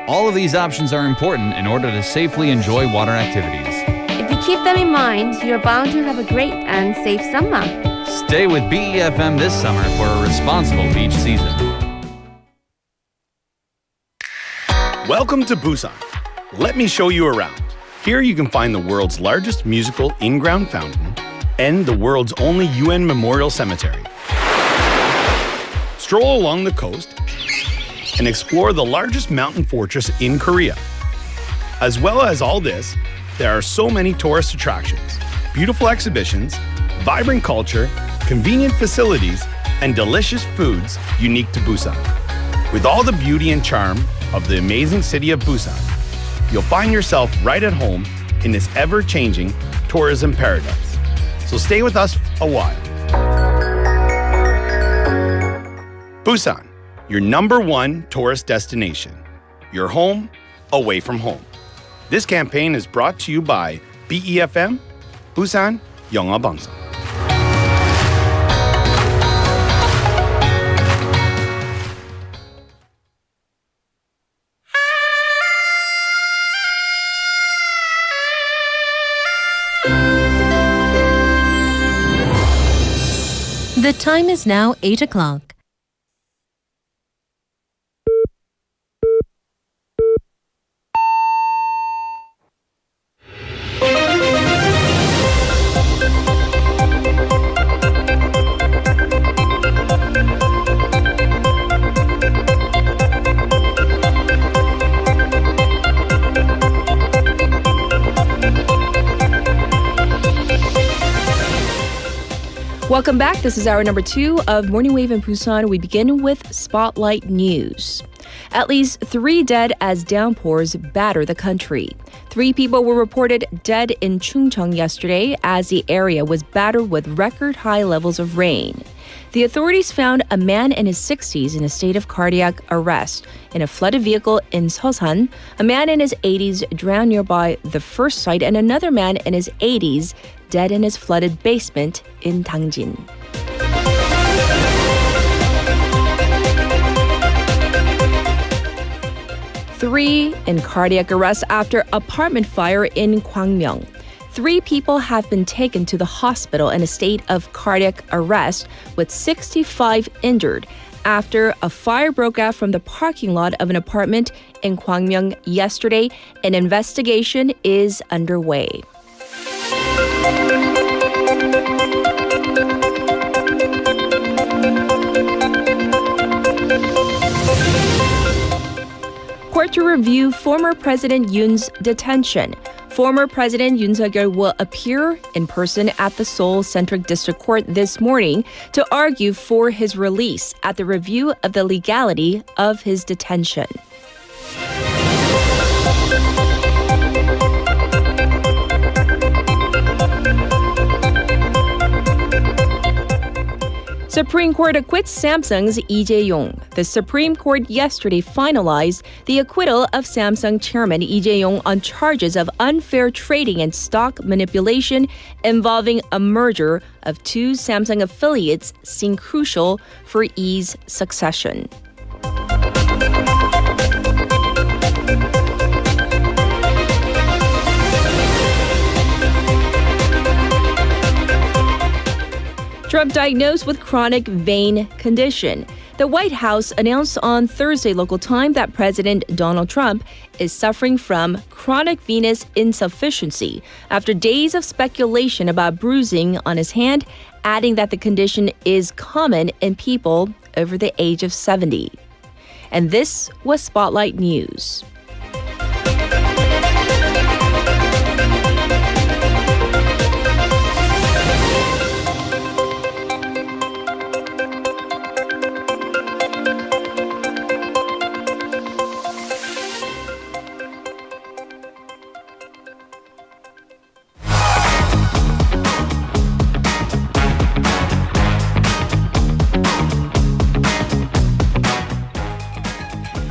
All of these options are important in order to safely enjoy water activities. If you keep them in mind, you're bound to have a great and safe summer. Stay with BEFM this summer for a responsible beach season. Welcome to Busan. Let me show you around. Here you can find the world's largest musical in-ground fountain and the world's only UN memorial cemetery. Stroll along the coast and explore the largest mountain fortress in Korea. As well as all this, there are so many tourist attractions, beautiful exhibitions, vibrant culture, convenient facilities, and delicious foods unique to Busan. With all the beauty and charm of the amazing city of Busan, you'll find yourself right at home in this ever-changing tourism paradise. So stay with us a while. Busan, your #1 tourist destination. Your home, away from home. This campaign is brought to you by BEFM, Busan 영어방송. The time is now 8 o'clock. Welcome back. This is hour number 2 of Morning Wave in Busan. We begin with Spotlight News. At least 3 dead as downpours batter the country. 3 people were reported dead in Chungcheong yesterday as the area was battered with record high levels of rain. The authorities found a man in his 60s in a state of cardiac arrest in a flooded vehicle in Seoul. A man in his 80s drowned nearby the first site, and another man in his 80s dead in his flooded basement in Dangjin. Three in cardiac arrest after apartment fire in Gwangmyeong. 3 people have been taken to the hospital in a state of cardiac arrest, with 65 injured after a fire broke out from the parking lot of an apartment in Gwangmyeong yesterday. An investigation is underway. Court to review former President Yoon's detention. Former President Yoon Suk-yeol will appear in person at the Seoul Central District Court this morning to argue for his release at the review of the legality of his detention. Supreme Court acquits Samsung's Lee Jae-yong. The Supreme Court yesterday finalized the acquittal of Samsung chairman Lee Jae-yong on charges of unfair trading and stock manipulation involving a merger of 2 Samsung affiliates seen crucial for Lee's succession. Trump diagnosed with chronic vein condition. The White House announced on Thursday local time that President Donald Trump is suffering from chronic venous insufficiency after days of speculation about bruising on his hand, adding that the condition is common in people over the age of 70. And this was Spotlight News.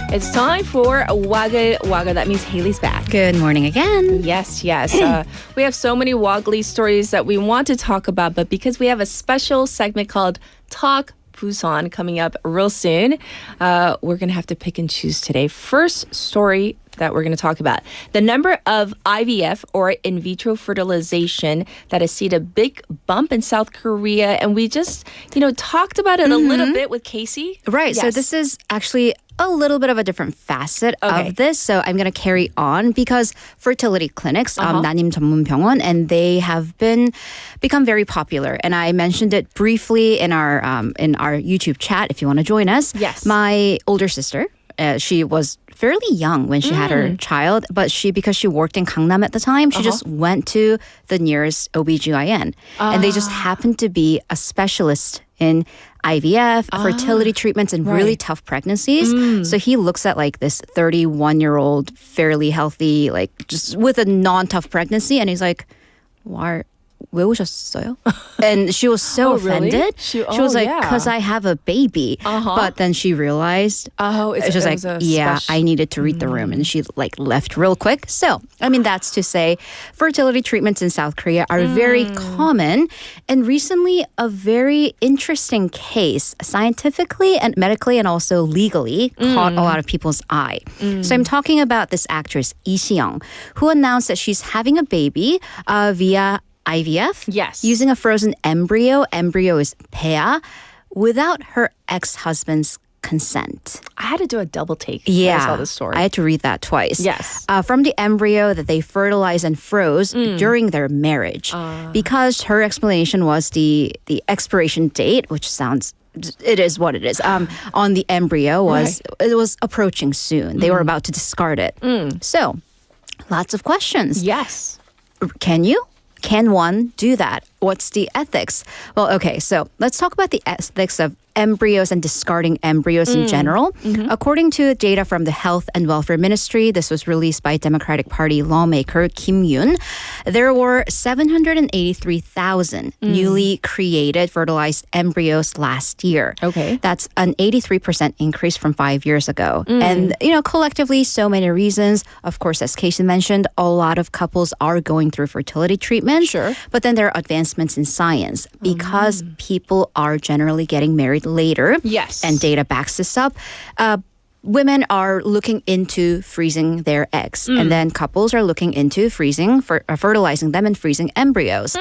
It's time for wa글와글. That means Haley's back. Good morning again. Yes. We have so many waggly stories that we want to talk about, but because we have a special segment called Talk Busan coming up real soon, we're going to have to pick and choose today. First story that we're going to talk about. The number of IVF or in vitro fertilization that has seen a big bump in South Korea. And we just, talked about it a little bit with Casey. Right. Yes. So this is actually a little bit of a different facet of this. So I'm going to carry on because fertility clinics, 난임 전문 병원, and they have become very popular. And I mentioned it briefly in our YouTube chat if you want to join us. Yes. My older sister, she was fairly young when she had her child, but because she worked in Gangnam at the time, she just went to the nearest OBGYN. And they just happened to be a specialist in IVF, fertility treatments, and really tough pregnancies. So he looks at like this 31-year-old, fairly healthy, like just with a non-tough pregnancy, and he's like, 왜 오셨어요? And she was so offended. Really? She was like, because I have a baby. But then she realized, she was like, I needed to read the room. And she left real quick. So, that's to say, fertility treatments in South Korea are very common. And recently, a very interesting case, scientifically and medically and also legally, caught a lot of people's eye. So I'm talking about this actress, Lee Si-young, who announced that she's having a baby via IVF, using a frozen embryo is peah, without her ex-husband's consent. I had to do a double take when I saw this story. I had to read that twice. Yes. From the embryo that they fertilized and froze during their marriage. Because her explanation was the expiration date, which sounds... It is what it is. On the embryo it was approaching soon. They were about to discard it. So, lots of questions. Yes. Can one do that? What's the ethics? Well, okay, so let's talk about the ethics of embryos and discarding embryos in general. According to data from the Health and Welfare Ministry, this was released by Democratic Party lawmaker Kim Yoon, there were 783,000 newly created fertilized embryos last year. Okay. That's an 83% increase from 5 years ago. And, collectively, so many reasons. Of course, as Casey mentioned, a lot of couples are going through fertility treatment. Sure. But then there are advancements in science because people are generally getting married later. Yes. And data backs this up. Women are looking into freezing their eggs. And then couples are looking into fertilizing them and freezing embryos.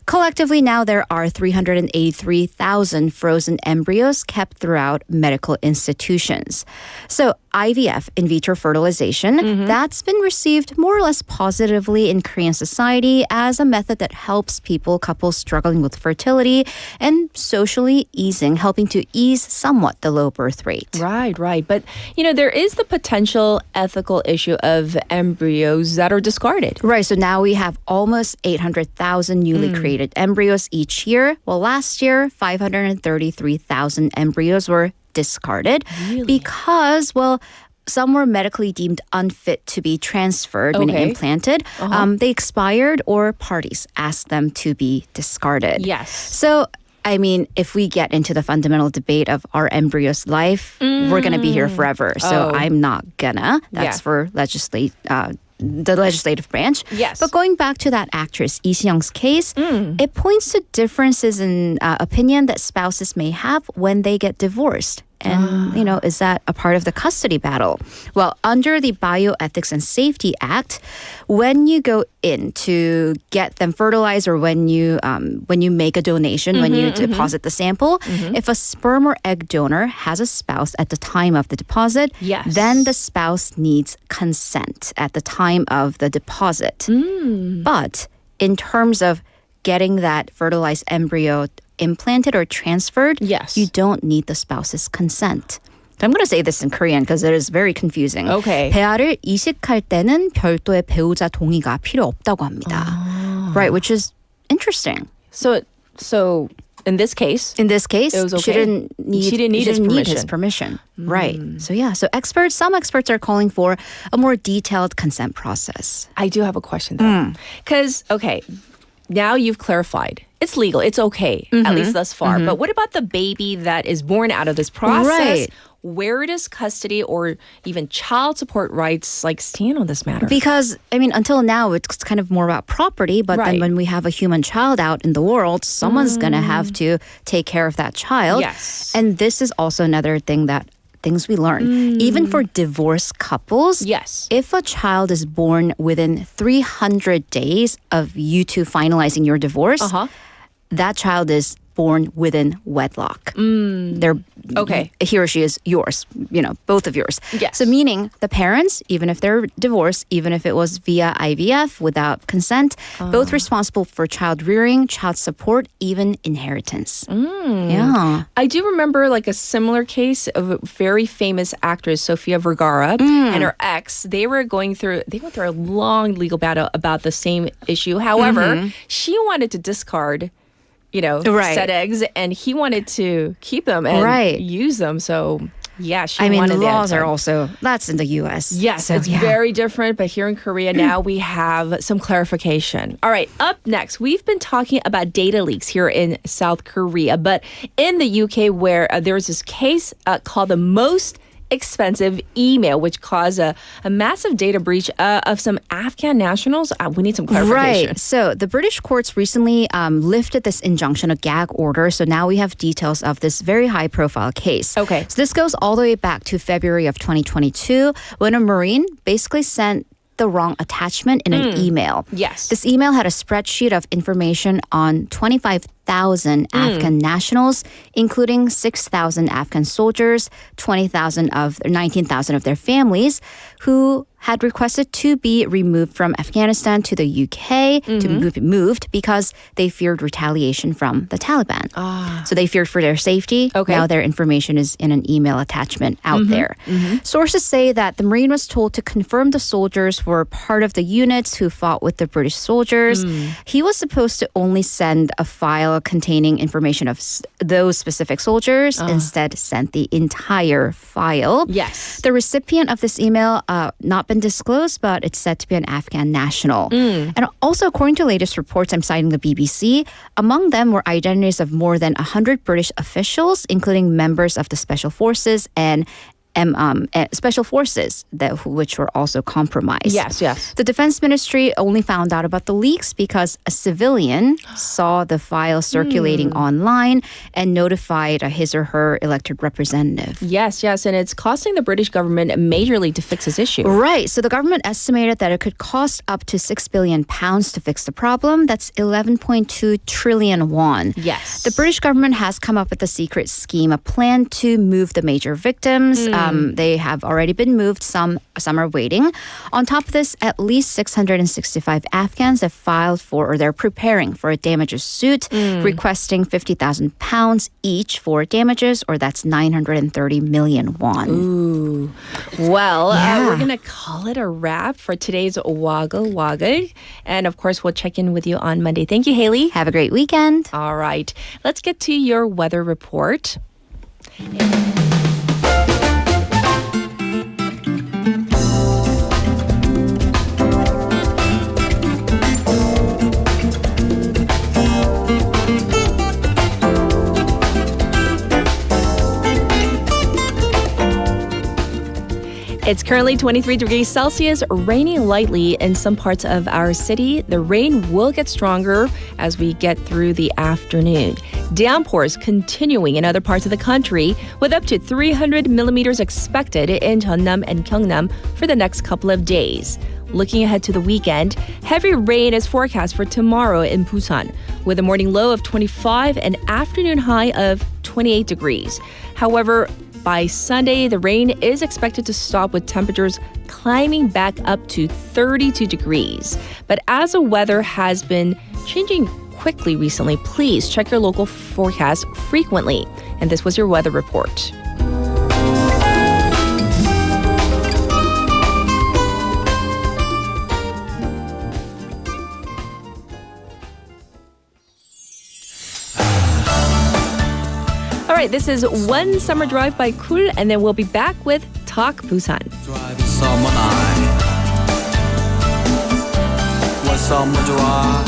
Collectively, now there are 383,000 frozen embryos kept throughout medical institutions. So IVF, in vitro fertilization, that's been received more or less positively in Korean society as a method that helps couples struggling with fertility and socially helping to ease somewhat the low birth rate. Right. But, there is the potential ethical issue of embryos that are discarded. Right. So now we have almost 800,000 newly created embryos each year. Well, last year, 533,000 embryos were discarded because, some were medically deemed unfit to be transferred, meaning implanted. They expired or parties asked them to be discarded. Yes. So, if we get into the fundamental debate of our embryo's life, we're going to be here forever. So I'm not gonna. That's for the legislative branch. Yes. But going back to that actress, Lee Si-young's case, it points to differences in opinion that spouses may have when they get divorced. And, is that a part of the custody battle? Well, under the Bioethics and Safety Act, when you go in to get them fertilized or when you make a donation, when you deposit the sample, if a sperm or egg donor has a spouse at the time of the deposit, then the spouse needs consent at the time of the deposit. But in terms of getting that fertilized embryo implanted or transferred, you don't need the spouse's consent. So I'm going to say this in Korean because it is very confusing. Okay. 배아를 이식할 때는 별도의 배우자 동의가 필요 없다고 합니다. Right, which is interesting. So in this case, it was okay. She didn't need his permission. Right. So some experts are calling for a more detailed consent process. I do have a question though. Because, now you've clarified. It's legal. It's okay, at least thus far. But what about the baby that is born out of this process? Right. Where does custody or even child support rights stand on this matter? Because, until now, it's kind of more about property. But then when we have a human child out in the world, someone's going to have to take care of that child. Yes. And this is also another things we learn. Even for divorced couples, if a child is born within 300 days of you two finalizing your divorce, that child is born within wedlock. He or she is yours, both of yours. Yes. So meaning the parents, even if they're divorced, even if it was via IVF without consent, both responsible for child rearing, child support, even inheritance. Yeah. I do remember a similar case of a very famous actress, Sofia Vergara, and her ex. They went through a long legal battle about the same issue. However, she wanted to discard said eggs, and he wanted to keep them and use them. So, she wanted the laws are also, that's in the U.S. Yes, so, it's very different, but here in Korea now we have some clarification. All right, up next, we've been talking about data leaks here in South Korea, but in the UK where there's this case called the most expensive email, which caused a massive data breach of some Afghan nationals. We need some clarification. Right. So the British courts recently lifted this injunction, a gag order. So now we have details of this very high-profile case. Okay. So this goes all the way back to February of 2022 when a Marine basically sent the wrong attachment in an email. Yes. This email had a spreadsheet of information on 25,000 Afghan nationals, including 6,000 Afghan soldiers, 19,000 of their families, who had requested to be removed from Afghanistan to the UK, to be moved because they feared retaliation from the Taliban. So they feared for their safety. Now their information is in an email attachment out there. Sources say that the Marine was told to confirm the soldiers were part of the units who fought with the British soldiers. He was supposed to only send a file containing information of those specific soldiers, instead sent the entire file. Yes. The recipient of this email, not been disclosed, but it's said to be an Afghan national. And also, according to latest reports, I'm citing the BBC, among them were identities of more than 100 British officials, including members of the Special Forces and special forces which were also compromised. Yes. The Defense Ministry only found out about the leaks because a civilian saw the file circulating online and notified his or her elected representative. Yes, and it's costing the British government majorly to fix this issue. Right. So the government estimated that it could cost up to £6 billion to fix the problem. That's 11.2 trillion won. Yes. The British government has come up with a secret scheme, a plan to move the major victims. They have already been moved. Some are waiting. On top of this, at least 665 Afghans have filed for, or they're preparing for a damages suit, requesting £50,000 each for damages, or that's 930 million won. Ooh. Well, we're going to call it a wrap for today's Wagle. And of course, we'll check in with you on Monday. Thank you, Haley. Have a great weekend. All right. Let's get to your weather report. It's currently 23 degrees Celsius, raining lightly in some parts of our city. The rain will get stronger as we get through the afternoon. Downpours continuing in other parts of the country with up to 300 millimeters expected in Jeonnam and Gyeongnam for the next couple of days. Looking ahead to the weekend, heavy rain is forecast for tomorrow in Busan with a morning low of 25 and afternoon high of 28 degrees. However, by Sunday, the rain is expected to stop with temperatures climbing back up to 32 degrees. But as the weather has been changing quickly recently, please check your local forecast frequently. And this was your weather report. All right, this is One Summer Drive by Cool, and then we'll be back with Talk Busan. summer night One summer drive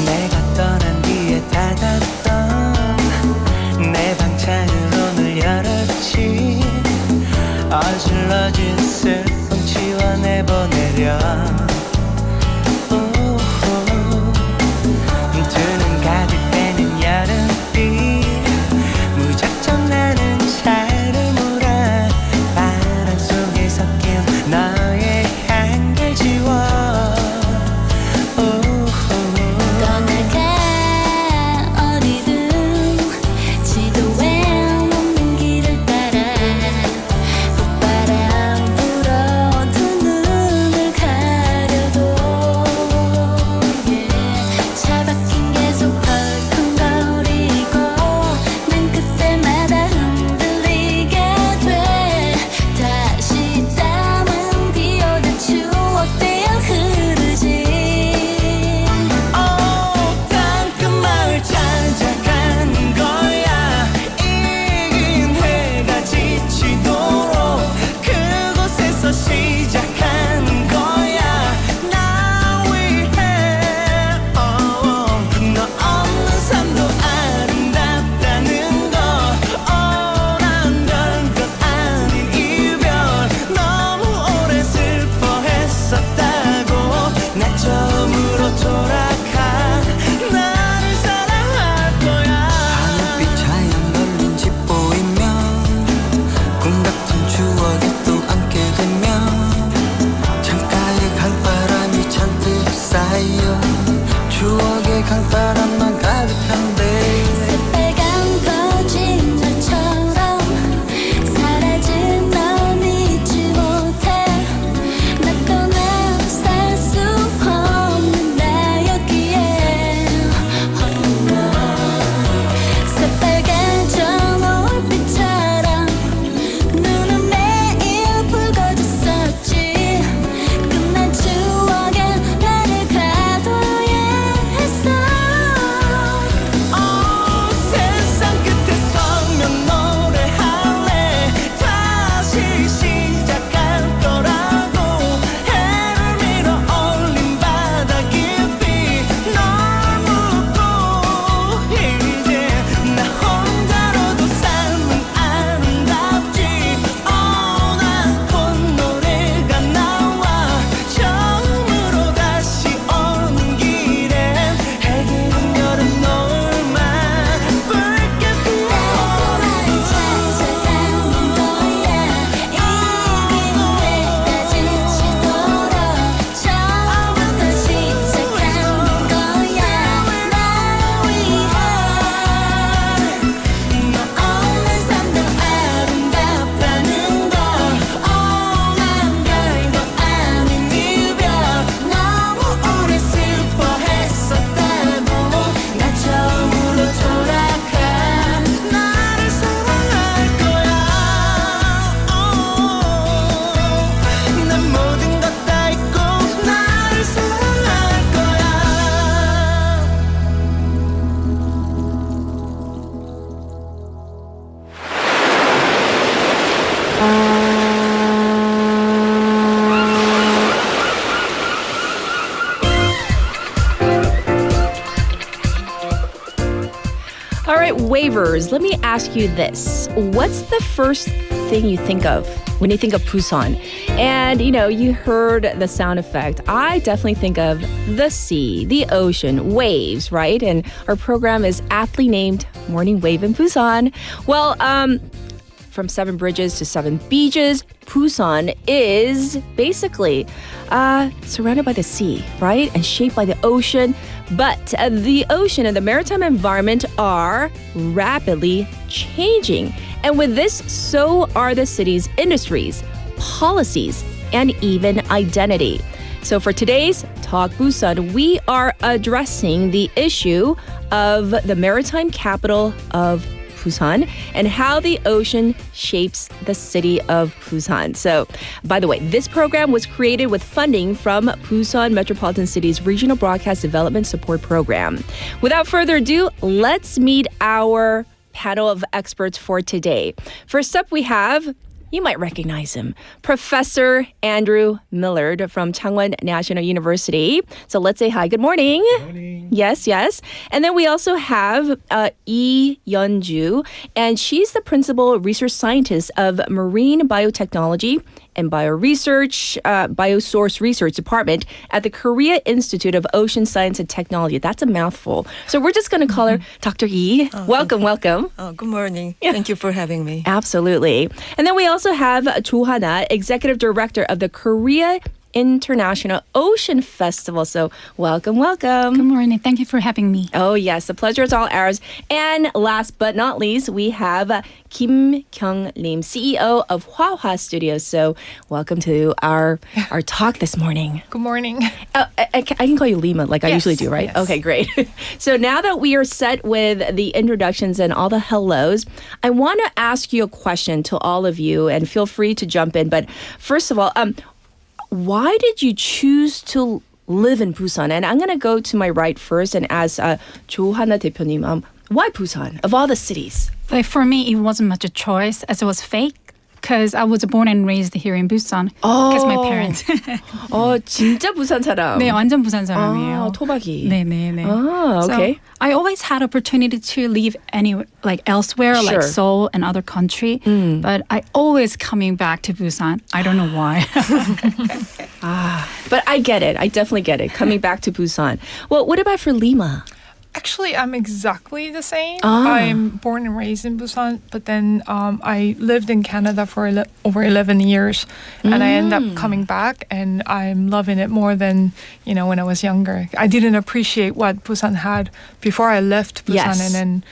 내가 떠난 뒤에 닫았던 내 방창을 오늘 열었지 어질러진 슬픔 지워내보내려 두 눈 가득 빼는 여름빛 무작정 나는 차를 몰아 바람 속에 섞인 너의 향기 지워 All right, waivers, let me ask you this. What's the first thing you think of when you think of Busan. And, you heard the sound effect. I definitely think of the sea, the ocean, waves, right? And our program is aptly named Morning Wave in Busan. Well, from 7 bridges to 7 beaches, Busan is basically surrounded by the sea, right? And shaped by the ocean. But the ocean and the maritime environment are rapidly changing. And with this, so are the city's industries, policies, and even identity. So for today's Talk Busan, we are addressing the issue of the maritime capital of Busan and how the ocean shapes the city of Busan. So, by the way, this program was created with funding from Busan Metropolitan City's Regional Broadcast Development Support Program. Without further ado, let's meet our panel of experts for today. First up, we have, you might recognize him, Professor Andrew Millard from Changwon National University. So let's say hi. Good morning. Good morning. Yes. And then we also have Lee Yeonju, and she's the principal research scientist of Marine Biotechnology and Bioresource Research Department at the Korea Institute of Ocean Science and Technology. That's a mouthful. So we're just going to call her Dr. Yi. Welcome. Oh, good morning. Yeah. Thank you for having me. Absolutely. And then we also have Cho Hana, Executive Director of the Korea International Ocean Festival. So welcome. Good morning. Thank you for having me. Oh, yes. The pleasure is all ours. And last but not least, we have Kim Kyung-lim, CEO of Hwahwa Studios. So welcome to our talk this morning. Good morning. I can call you Lima like I usually do, right? Yes. Okay, great. So now that we are set with the introductions and all the hellos, I want to ask you a question to all of you, and feel free to jump in. But first of all, why did you choose to live in Busan? And I'm going to go to my right first and ask 조하나 대표님, why Busan of all the cities? Like for me, it wasn't much a choice as it was fake. Because I was born and raised here in Busan. Because my parents. 진짜 부산 사람. 네, 완전 부산 사람이에요. 토박이. 네. Okay. So I always had opportunity to live anywhere, like elsewhere, like Seoul and other country. But I always coming back to Busan. I don't know why. But I get it. I definitely get it. Coming back to Busan. Well, what about for Lima? Actually, I'm exactly the same. I'm born and raised in Busan, but then I lived in Canada for over 11 years, and I ended up coming back, and I'm loving it more than, when I was younger. I didn't appreciate what Busan had before I left Busan, and then,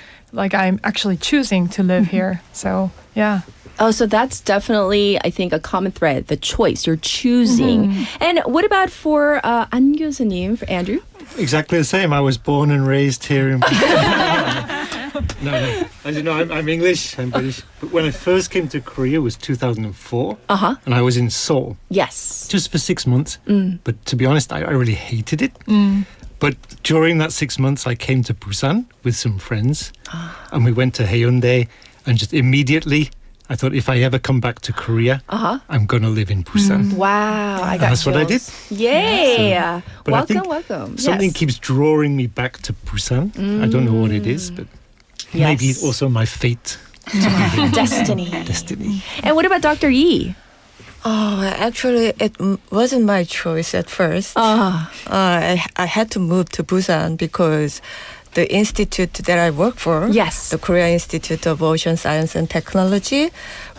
I'm actually choosing to live here. So, yeah. Oh, so that's definitely, I think, a common thread, the choice. You're choosing. And what about for An 교수님, for Andrew? Exactly the same. I was born and raised here in No. As you know, I'm English, I'm British. But when I first came to Korea, it was 2004. And I was in Seoul. Yes. Just for 6 months. But to be honest, I really hated it. But during that 6 months, I came to Busan with some friends. And we went to Haeundae. And just immediately, I thought, if I ever come back to Korea, I'm going to live in Busan. Wow. I got That's what I did. Yay. So, welcome. Something keeps drawing me back to Busan. I don't know what it is, but maybe also my fate. Destiny. And what about Dr. Yi? Actually, it wasn't my choice at first. I had to move to Busan because the institute that I work for, the Korea Institute of Ocean Science and Technology,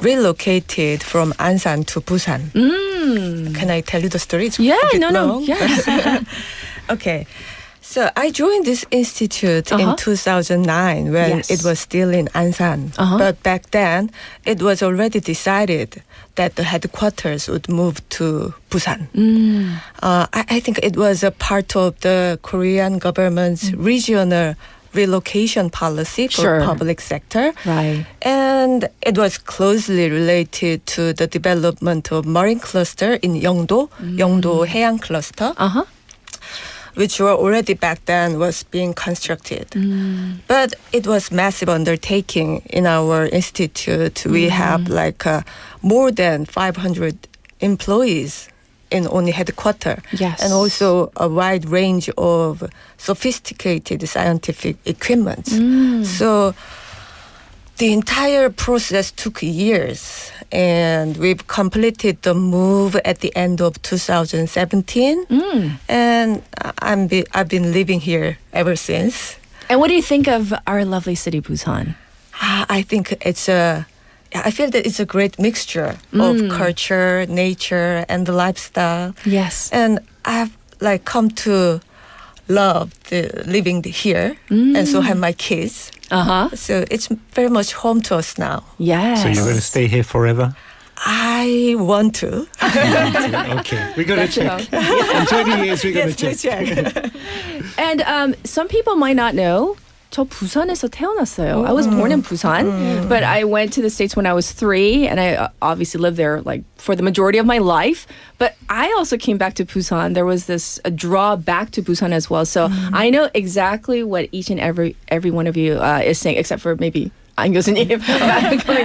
relocated from Ansan to Busan. Can I tell you the story? It's long. Yes. Okay. So I joined this institute in 2009 when it was still in Ansan. But back then, it was already decided that the headquarters would move to Busan. I think it was a part of the Korean government's regional relocation policy for public sector. Right. And it was closely related to the development of marine cluster in Yeongdo, Yeongdo 해양 cluster. Which were already back then was being constructed. But it was massive undertaking in our institute. We have more than 500 employees in only headquarters. And also a wide range of sophisticated scientific equipment. So The entire process took years, and we've completed the move at the end of 2017. And I've been living here ever since. And what do you think of our lovely city, Busan? I think I feel that it's a great mixture of culture, nature, and the lifestyle. Yes. And I've come to love living here, and so have my kids. So it's very much home to us now. Yes. So you're going to stay here forever? I want to. Okay, we're going to check. In 20 years, we're going to check. And some people might not know, 저 부산에서 태어났어요. I was born in Busan, but I went to the States when I was 3, and I obviously lived there for the majority of my life. But I also came back to Busan. There was a draw back to Busan as well. So I know exactly what each and every one of you is saying, except for maybe I'm coming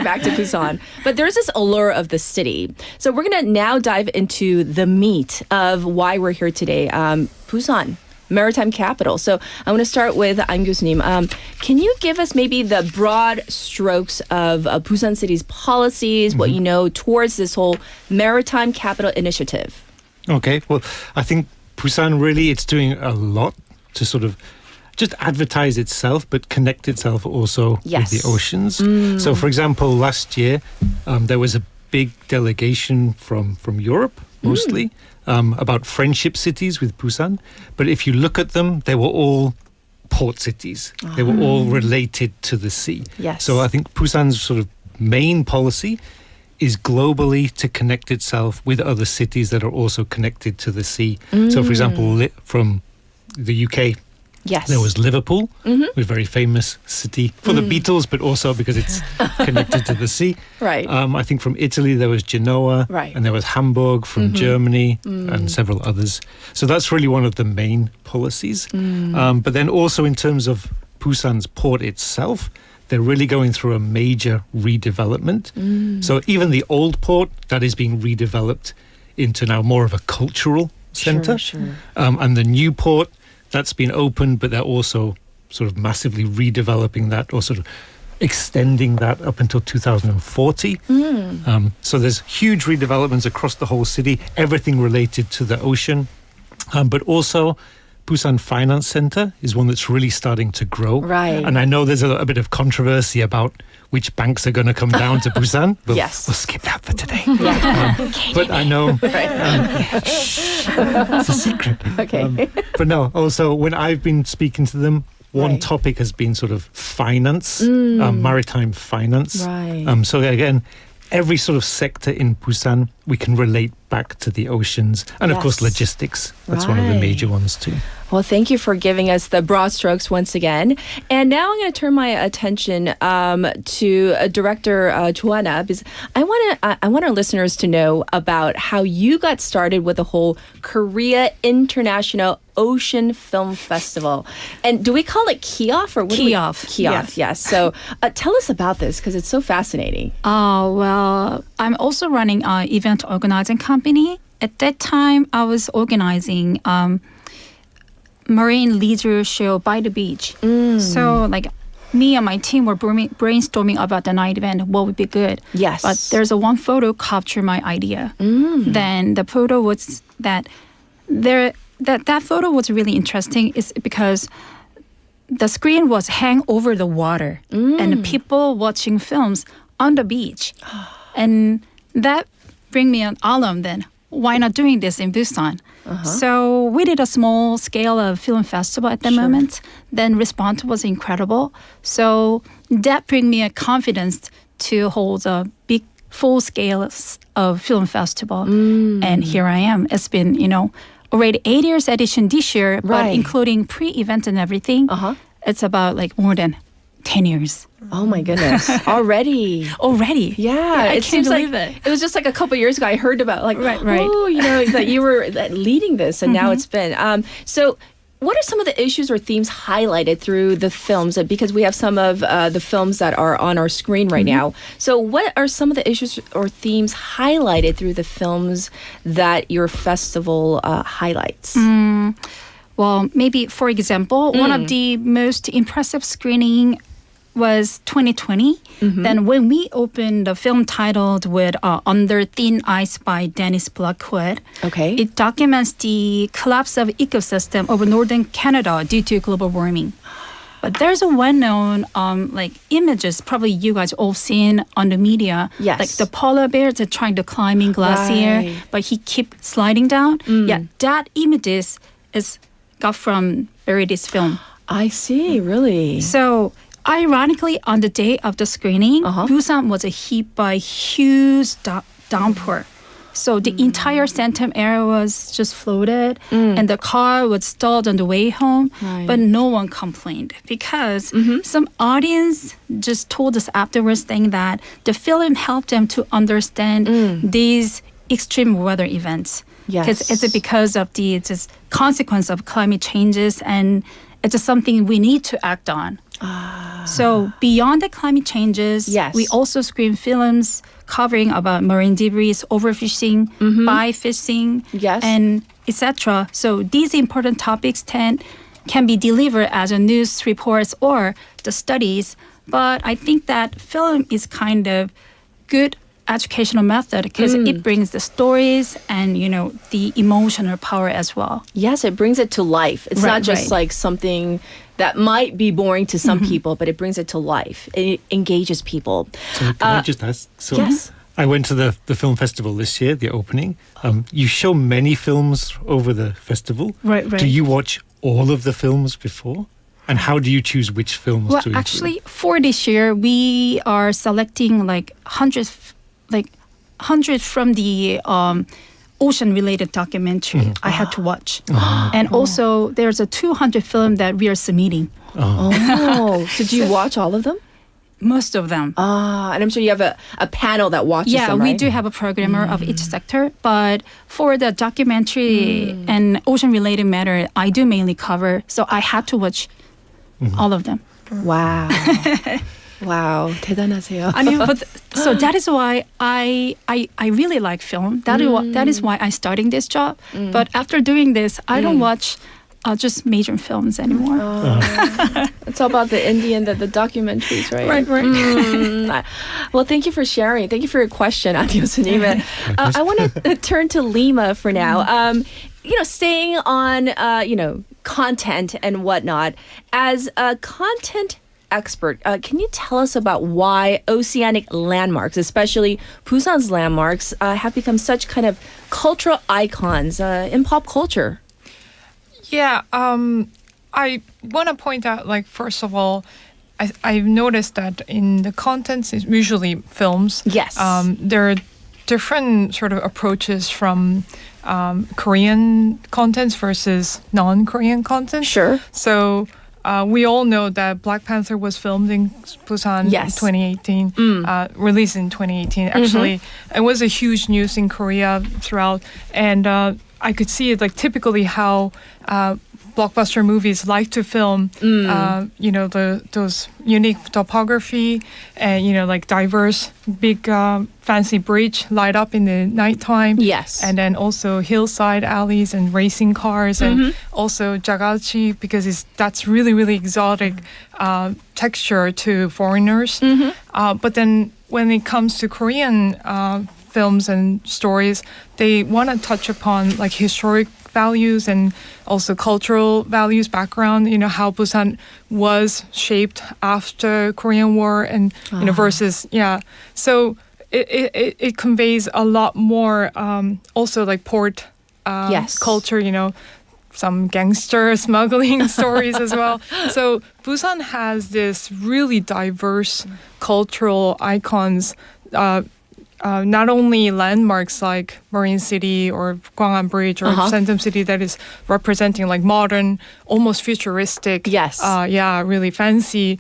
back to Busan. But there's this allure of the city. So we're going to now dive into the meat of why we're here today. Busan, Maritime capital. So I want to start with An 교수님. Can you give us maybe the broad strokes of Busan City's policies, what you know towards this whole Maritime Capital Initiative? Okay, well, I think Busan really, it's doing a lot to sort of just advertise itself, but connect itself also with the oceans. So, for example, last year, there was a big delegation from Europe, mostly, about friendship cities with Busan. But if you look at them, they were all port cities. They were all related to the sea. Yes. So I think Busan's sort of main policy is globally to connect itself with other cities that are also connected to the sea. So, for example, from the UK, there was Liverpool, a very famous city for the Beatles, but also because it's connected to the sea. Right. I think from Italy there was Genoa, and there was Hamburg from Germany, and several others. So that's really one of the main policies. But then also in terms of Busan's port itself, they're really going through a major redevelopment. So even the old port, that is being redeveloped into now more of a cultural centre. And the new port, that's been opened, but they're also sort of massively redeveloping that, or sort of extending that up until 2040. So there's huge redevelopments across the whole city, everything related to the ocean. But also, Busan Finance Center is one that's really starting to grow. Right. And I know there's a bit of controversy about which banks are going to come down to Busan. But we'll skip that for today. But I know... it's a secret. Okay. But no, also when I've been speaking to them, one topic has been sort of finance, maritime finance. Right. So again, every sort of sector in Busan, we can relate back to the oceans. And of course, logistics. That's one of the major ones too. Well, thank you for giving us the broad strokes once again. And now I'm going to turn my attention to Director Joanna, because I want our listeners to know about how you got started with the whole Korea International Ocean Film Festival. And do we call it KIOF or what? KIOF, yes. So tell us about this, because it's so fascinating. Well, I'm also running an event organizing company. At that time, I was organizing marine leisure show by the beach. So me and my team were brainstorming about the night event, what would be good. Yes. But there's one photo capture my idea. Then the photo was that photo was really interesting is because the screen was hang over the water and people watching films on the beach. And that bring me an alarm then. Why not doing this in Busan? So we did a small scale of film festival at the moment. Then response was incredible. So that bring me a confidence to hold a big full scale of film festival. And here I am. It's been, already 8 years edition this year, but including pre-event and everything, it's about more than 10 years. Oh my goodness. Already. Yeah. I can't believe it. It was just a couple years ago I heard about that you were leading this, and now it's been. So what are some of the issues or themes highlighted through the films? Because we have some of the films that are on our screen right now. So what are some of the issues or themes highlighted through the films that your festival highlights? Well, maybe, for example, one of the most impressive screening was 2020. Then when we opened the film titled with Under Thin Ice by Dennis Blackwood, it documents the collapse of ecosystem over northern Canada due to global warming. But there's a well-known images probably you guys all seen on the media. Yes. Like the polar bears are trying to climb in glacier, but he keep sliding down. Yeah, that images is got from Verity's film. I see, really. So ironically, on the day of the screening, Busan was hit by huge downpour. So the entire Centum area was just flooded, and the car was stalled on the way home. But no one complained because some audience just told us afterwards, saying that the film helped them to understand these extreme weather events. Because it's because of the consequence of climate changes, and it's just something we need to act on. So beyond the climate changes, we also screen films covering about marine debris, overfishing, byfishing, and etc. So these important topics can be delivered as a news reports or the studies. But I think that film is kind of good educational method because it brings the stories and the emotional power as well. Yes, it brings it to life. It's not just like something that might be boring to some people, but it brings it to life. It engages people. So can I just ask? So yes. I went to the film festival this year, the opening. You show many films over the festival. Right. Do you watch all of the films before? And how do you choose which films to include? Actually, for this year, we are selecting 100 from the ocean-related documentary I had to watch. And also, there's a 200 film that we are submitting. So do you watch all of them? Most of them. And I'm sure you have a panel that watches them, right? We do have a programmer of each sector. But for the documentary and ocean-related matter, I do mainly cover. So I had to watch all of them. Wow. Wow, 대단하세요. So that is why I really like film. That is why I'm starting this job. But after doing this, I don't watch just major films anymore. It's all about the indie and the documentaries, right? Right. Well, thank you for sharing. Thank you for your question, Adiosunim. I want to turn to Lima for now. Staying on, content and whatnot. As a content expert, can you tell us about why oceanic landmarks, especially Busan's landmarks, have become such kind of cultural icons in pop culture? Yeah, I want to point out, first of all, I've noticed that in the contents, it's usually films. Yes. There are different sort of approaches from Korean contents versus non-Korean content. Sure. So we all know that Black Panther was filmed in Busan in 2018, released in 2018. Actually, it was a huge news in Korea throughout. And I could see it typically how blockbuster movies like to film, those unique topography and, diverse, big, fancy bridge light up in the nighttime. Yes. And then also hillside alleys and racing cars and also jagachi because that's really, really exotic texture to foreigners. But then when it comes to Korean films and stories, they want to touch upon historic values and also cultural values background, how Busan was shaped after Korean War and versus so it conveys a lot more also port culture, some gangster smuggling stories as well. So Busan has this really diverse cultural icons, not only landmarks like Marine City or Gwangan Bridge or Centum City that is representing modern, almost futuristic, really fancy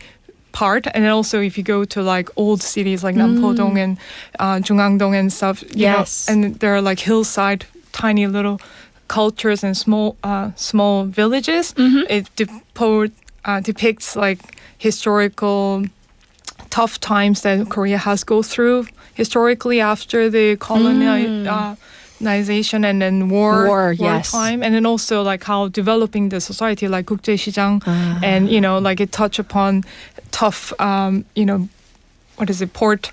part. And then also if you go to old cities like Nampo-dong and Jungangdong and stuff, you know, and there are hillside, tiny little cultures and small villages. It depicts historical tough times that Korea has go through historically after the colonial colonization and then war yes. time, and then also like how developing the society like 국제시장, and like it touch upon tough what is it, port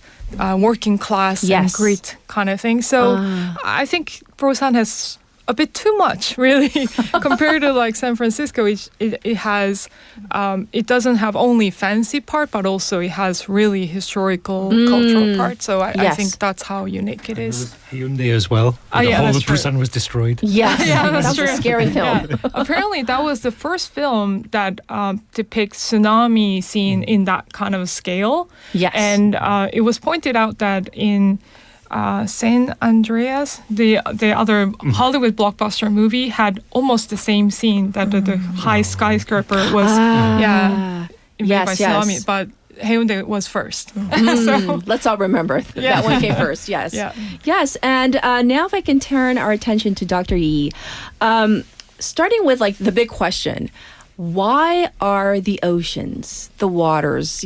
working class and grit kind of thing. So I think Busan has a bit too much, really, compared to like San Francisco. It has, it doesn't have only fancy part, but also it has really historical, cultural part. So I think that's how unique it is. Hyundai as well. The whole of Busan was destroyed. Yes, that's true. A scary film. Yeah. Apparently, that was the first film that depicts tsunami scene in that kind of scale. Yes, and it was pointed out that in San Andreas, the other Hollywood blockbuster movie, had almost the same scene, that the high skyscraper was made by tsunami, but Hyundai was first. So let's all remember that one came first. Yes, yes. And now, if I can turn our attention to Dr. Yi, starting with like the big question. Why are the oceans, the waters,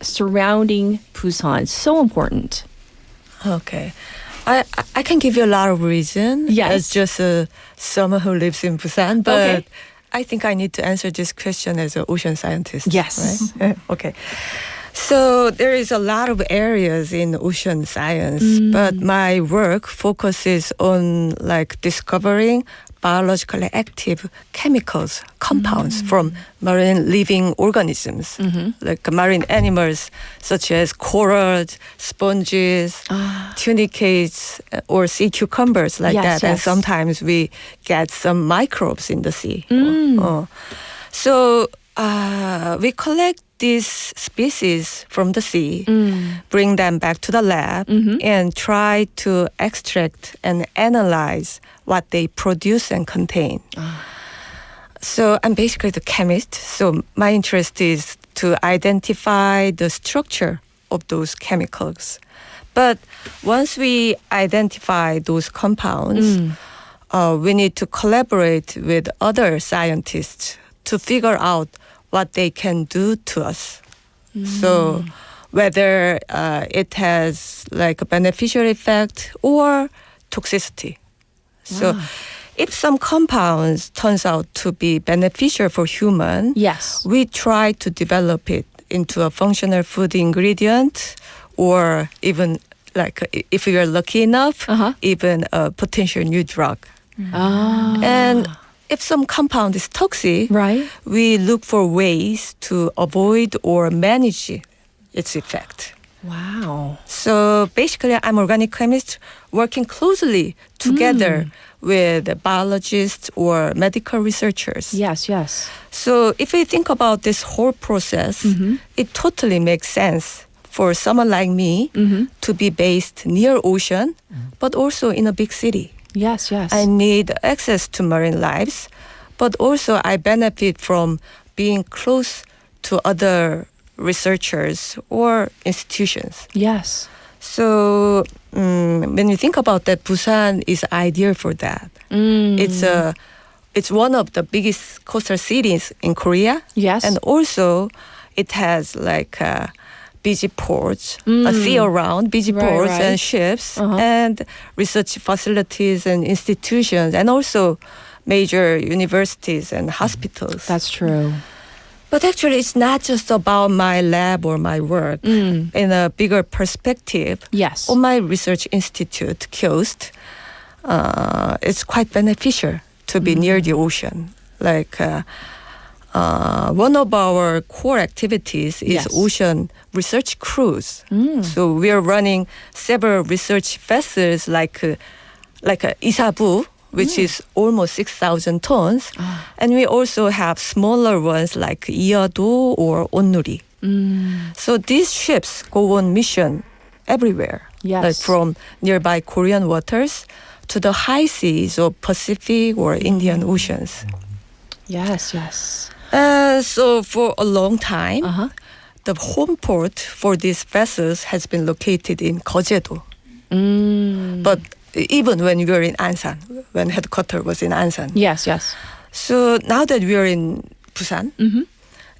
surrounding Busan so important? Okay. I can give you a lot of reasons. Yes. As just someone who lives in Busan, but I think I need to answer this question as an ocean scientist. Yes. Right? Okay. So there is a lot of areas in ocean science, but my work focuses on like discovering biologically active chemicals, compounds from marine living organisms, like marine animals such as corals, sponges, tunicates, or sea cucumbers like that. And sometimes we get some microbes in the sea. So we collect these species from the sea, bring them back to the lab, and try to extract and analyze what they produce and contain. So I'm basically the chemist. So my interest is to identify the structure of those chemicals. But once we identify those compounds, we need to collaborate with other scientists to figure out what they can do to us. So whether it has like a beneficial effect or toxicity. So if some compounds turns out to be beneficial for human, we try to develop it into a functional food ingredient, or even like if we are lucky enough, even a potential new drug. And if some compound is toxic, we look for ways to avoid or manage its effect. Wow. So basically, I'm organic chemist working closely together with biologists or medical researchers. Yes, yes. So if we think about this whole process, it totally makes sense for someone like me to be based near ocean, but also in a big city. Yes, yes. I need access to marine lives, but also I benefit from being close to other researchers or institutions. Yes. So when you think about that, Busan is ideal for that. It's one of the biggest coastal cities in Korea. Yes. And also it has like busy ports, a sea around, busy ports and ships, and research facilities and institutions, and also major universities and hospitals. That's true. But actually, it's not just about my lab or my work. In a bigger perspective, on my research institute, KIOST, it's quite beneficial to be near the ocean. Like one of our core activities is ocean research cruise. So we are running several research vessels like Isabu, which is almost 6,000 tons. And we also have smaller ones like Iado or Onnuri. So these ships go on mission everywhere, like from nearby Korean waters to the high seas of Pacific or Indian Oceans. Yes, yes. So for a long time, the home port for these vessels has been located in Jeojedo. But even when we were in Ansan, when headquarters was in Ansan. Yes, yes. So now that we are in Busan,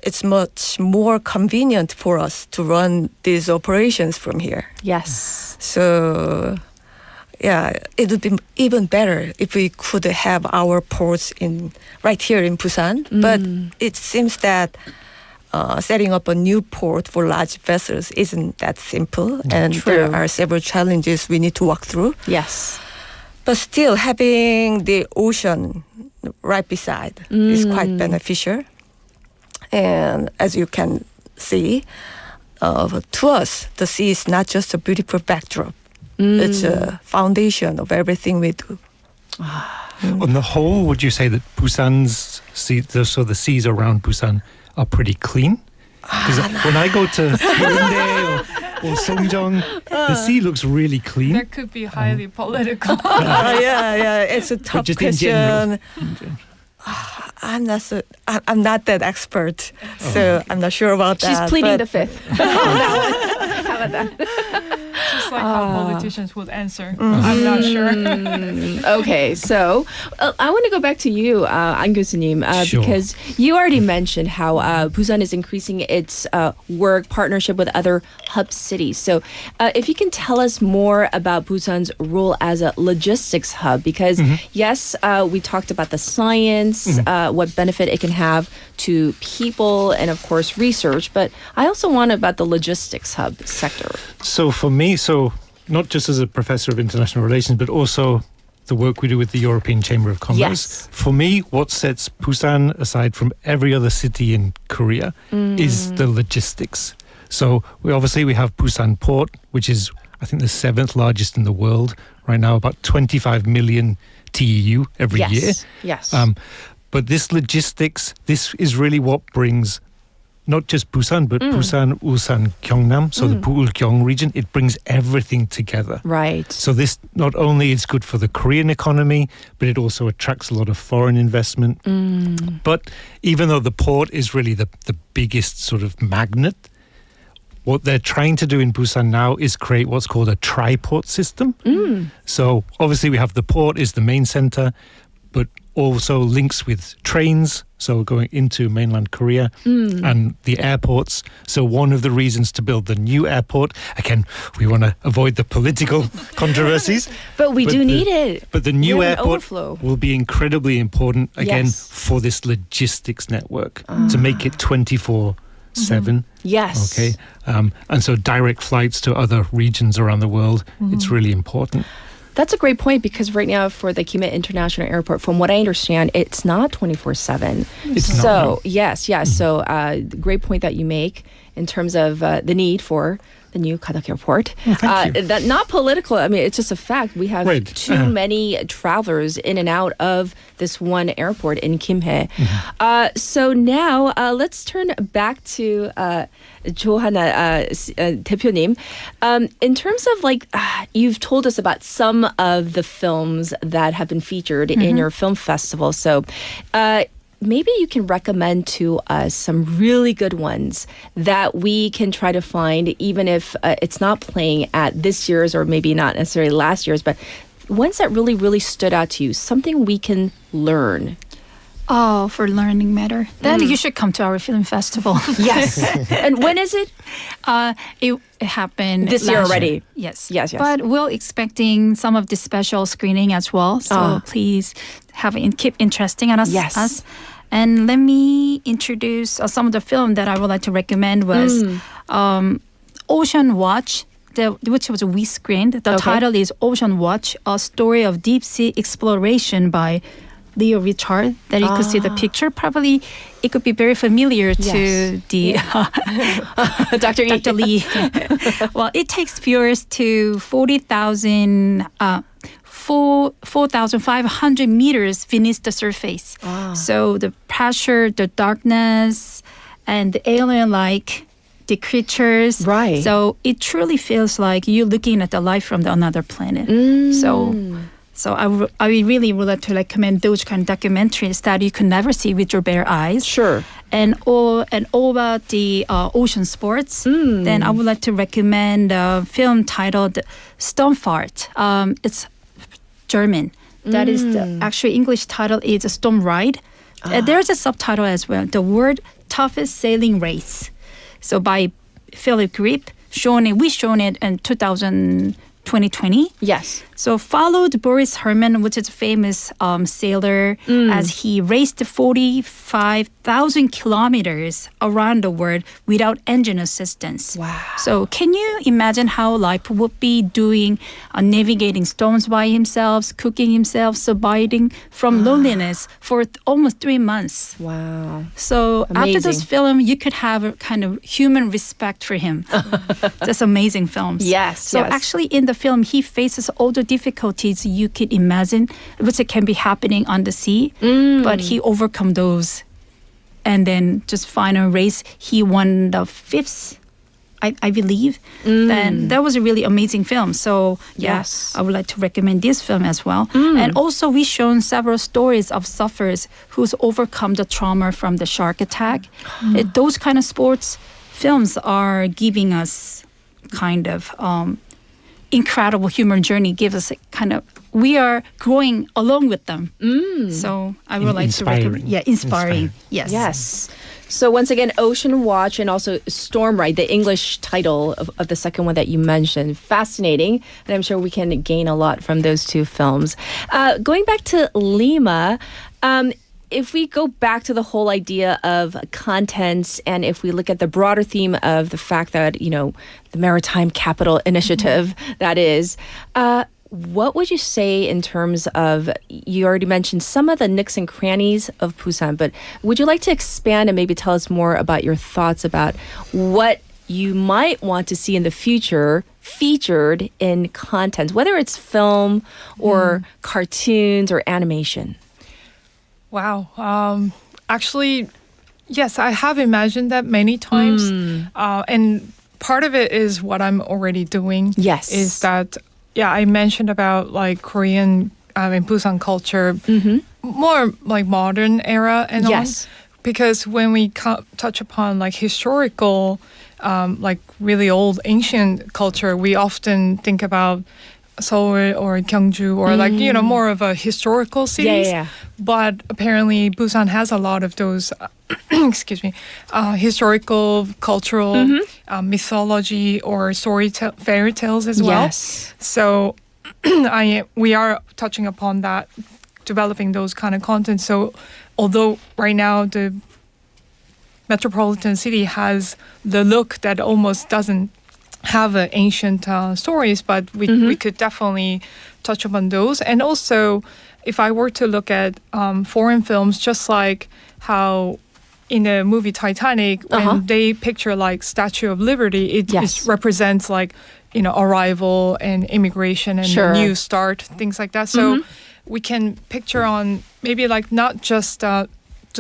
it's much more convenient for us to run these operations from here. Yes. So it would be even better if we could have our ports right here in Busan. But it seems that setting up a new port for large vessels isn't that simple, and there are several challenges we need to walk through. Yes. But still, having the ocean right beside is quite beneficial. And as you can see, to us, the sea is not just a beautiful backdrop. It's a foundation of everything we do. On the whole, would you say that Busan's the seas around Busan are pretty clean? Because when I go to Hyundai or Songjeong, the sea looks really clean. That could be highly political. It's a tough question. I'm not that expert, so I'm not sure about that. She's pleading the fifth. How about that? Just like how politicians would answer. I'm not sure. Okay, so I want to go back to you, An 교수님, Sure. because you already mentioned how Busan is increasing its work partnership with other hub cities. So if you can tell us more about Busan's role as a logistics hub, because yes, we talked about the science, what benefit it can have to people and of course research, but I also want about the logistics hub sector. So for me, not just as a professor of international relations, but also the work we do with the European Chamber of Commerce. Yes. For me, what sets Busan aside from every other city in Korea is the logistics. So we have Busan Port, which is, I think, the 7th largest in the world right now, about 25 million TEU every year. Yes. But this logistics, this is really what brings not just Busan, but Busan, Ulsan, Gyeongnam, so the Buul-gyeong region, it brings everything together. Right. So this not only is good for the Korean economy, but it also attracts a lot of foreign investment. But even though the port is really the biggest sort of magnet, what they're trying to do in Busan now is create what's called a tri-port system. So obviously we have the port is the main center, but also links with trains, so going into mainland Korea, and the airports. So one of the reasons to build the new airport, again, we want to avoid the political controversies. But we do need it. But the new airport overflow. will be incredibly important, again, Yes. for this logistics network, to make it 24/7. Yes. Okay. And so direct flights to other regions around the world, it's really important. That's a great point, because right now for the Kim International Airport, from what I understand, it's not 24/7. It's not, so no. yes. So great point that you make in terms of the need for the new Gadak Airport. Thank you. That not political. I mean, it's just a fact. We have too many travelers in and out of this one airport in Kimhae. So now let's turn back to Johanna 대표님. In terms of you've told us about some of the films that have been featured in your film festival. So maybe you can recommend to us some really good ones that we can try to find, even if it's not playing at this year's or maybe not necessarily last year's, but ones that really, really stood out to you, something we can learn. Oh, for learning matter. Then you should come to our film festival. Yes. And when is it? It happened This year last already. Yes. Yes. But we're expecting some of the special screening as well. So please keep interesting on us. Yes. And let me introduce some of the film that I would like to recommend was Ocean Watch, which was we screened. The title is Ocean Watch, A Story of Deep Sea Exploration by Leo Richard. That you could see the picture. Probably it could be very familiar to the Dr. Lee. Well, it takes viewers to 4,500 meters beneath the surface. So the pressure, the darkness, and the alien-like the creatures. Right. So it truly feels like you're looking at the life from another planet. So I really would like to recommend those kind of documentaries that you can never see with your bare eyes. Sure. And all about the ocean sports. Then I would like to recommend a film titled Sturmfahrt. It's German. That is the actual English title is Storm Ride. There's a subtitle as well. The World Toughest Sailing Race. So by Philip Grip. We shown it in 2012. 2020. Yes. So followed Boris Herman, which is a famous sailor, as he raced 45,000 kilometers around the world without engine assistance. Wow. So can you imagine how life would be doing navigating storms by himself, cooking himself, surviving from loneliness for almost 3 months. Wow. So after this film, you could have a kind of human respect for him. That's amazing films. Yes. So actually in the film, he faces all the difficulties you could imagine, which can be happening on the sea, but he overcome those. And then just final race, he won the 5th, I believe. Then that was a really amazing film. So yes, I would like to recommend this film as well. And also we shown several stories of sufferers who's overcome the trauma from the shark attack. Those kind of sports films are giving us kind of incredible human journey, gives us a kind of, we are growing along with them. So I would like to recommend. Yeah, inspiring. Yes. Yes. So once again, Ocean Watch and also Storm Ride, the English title of the second one that you mentioned. Fascinating. And I'm sure we can gain a lot from those two films. Going back to Lima, if we go back to the whole idea of contents and if we look at the broader theme of the fact that, you know, the Maritime Capital Initiative, that is, what would you say in terms of, you already mentioned some of the nooks and crannies of Busan, but would you like to expand and maybe tell us more about your thoughts about what you might want to see in the future featured in content, whether it's film or cartoons or animation? Wow. Actually, yes, I have imagined that many times. And part of it is what I'm already doing. Yes. Is that, I mentioned about like Korean and Busan culture, more like modern era and on. Because when we touch upon like historical, like really old ancient culture, we often think about Seoul or Gyeongju or like, you know, more of a historical cities. But apparently Busan has a lot of those, historical, cultural, mythology or fairy tales as well. So we are touching upon that, developing those kind of content. So although right now the metropolitan city has the look that almost doesn't have ancient stories, but we could definitely touch upon those. And also, if I were to look at foreign films, just like how in the movie Titanic, when they picture like Statue of Liberty, it represents like, you know, arrival and immigration and a new start, things like that. So we can picture on maybe like not just the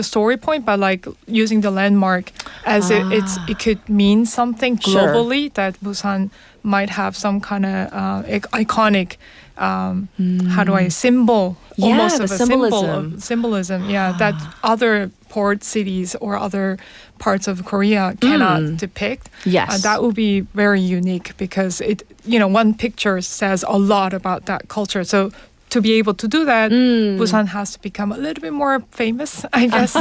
story point, but like using the landmark as it could mean something globally, that Busan might have some kind of iconic symbol, almost of a symbolism. That other port cities or other parts of Korea cannot depict. That would be very unique because it, you know, one picture says a lot about that culture. So to be able to do that, Busan has to become a little bit more famous, I guess.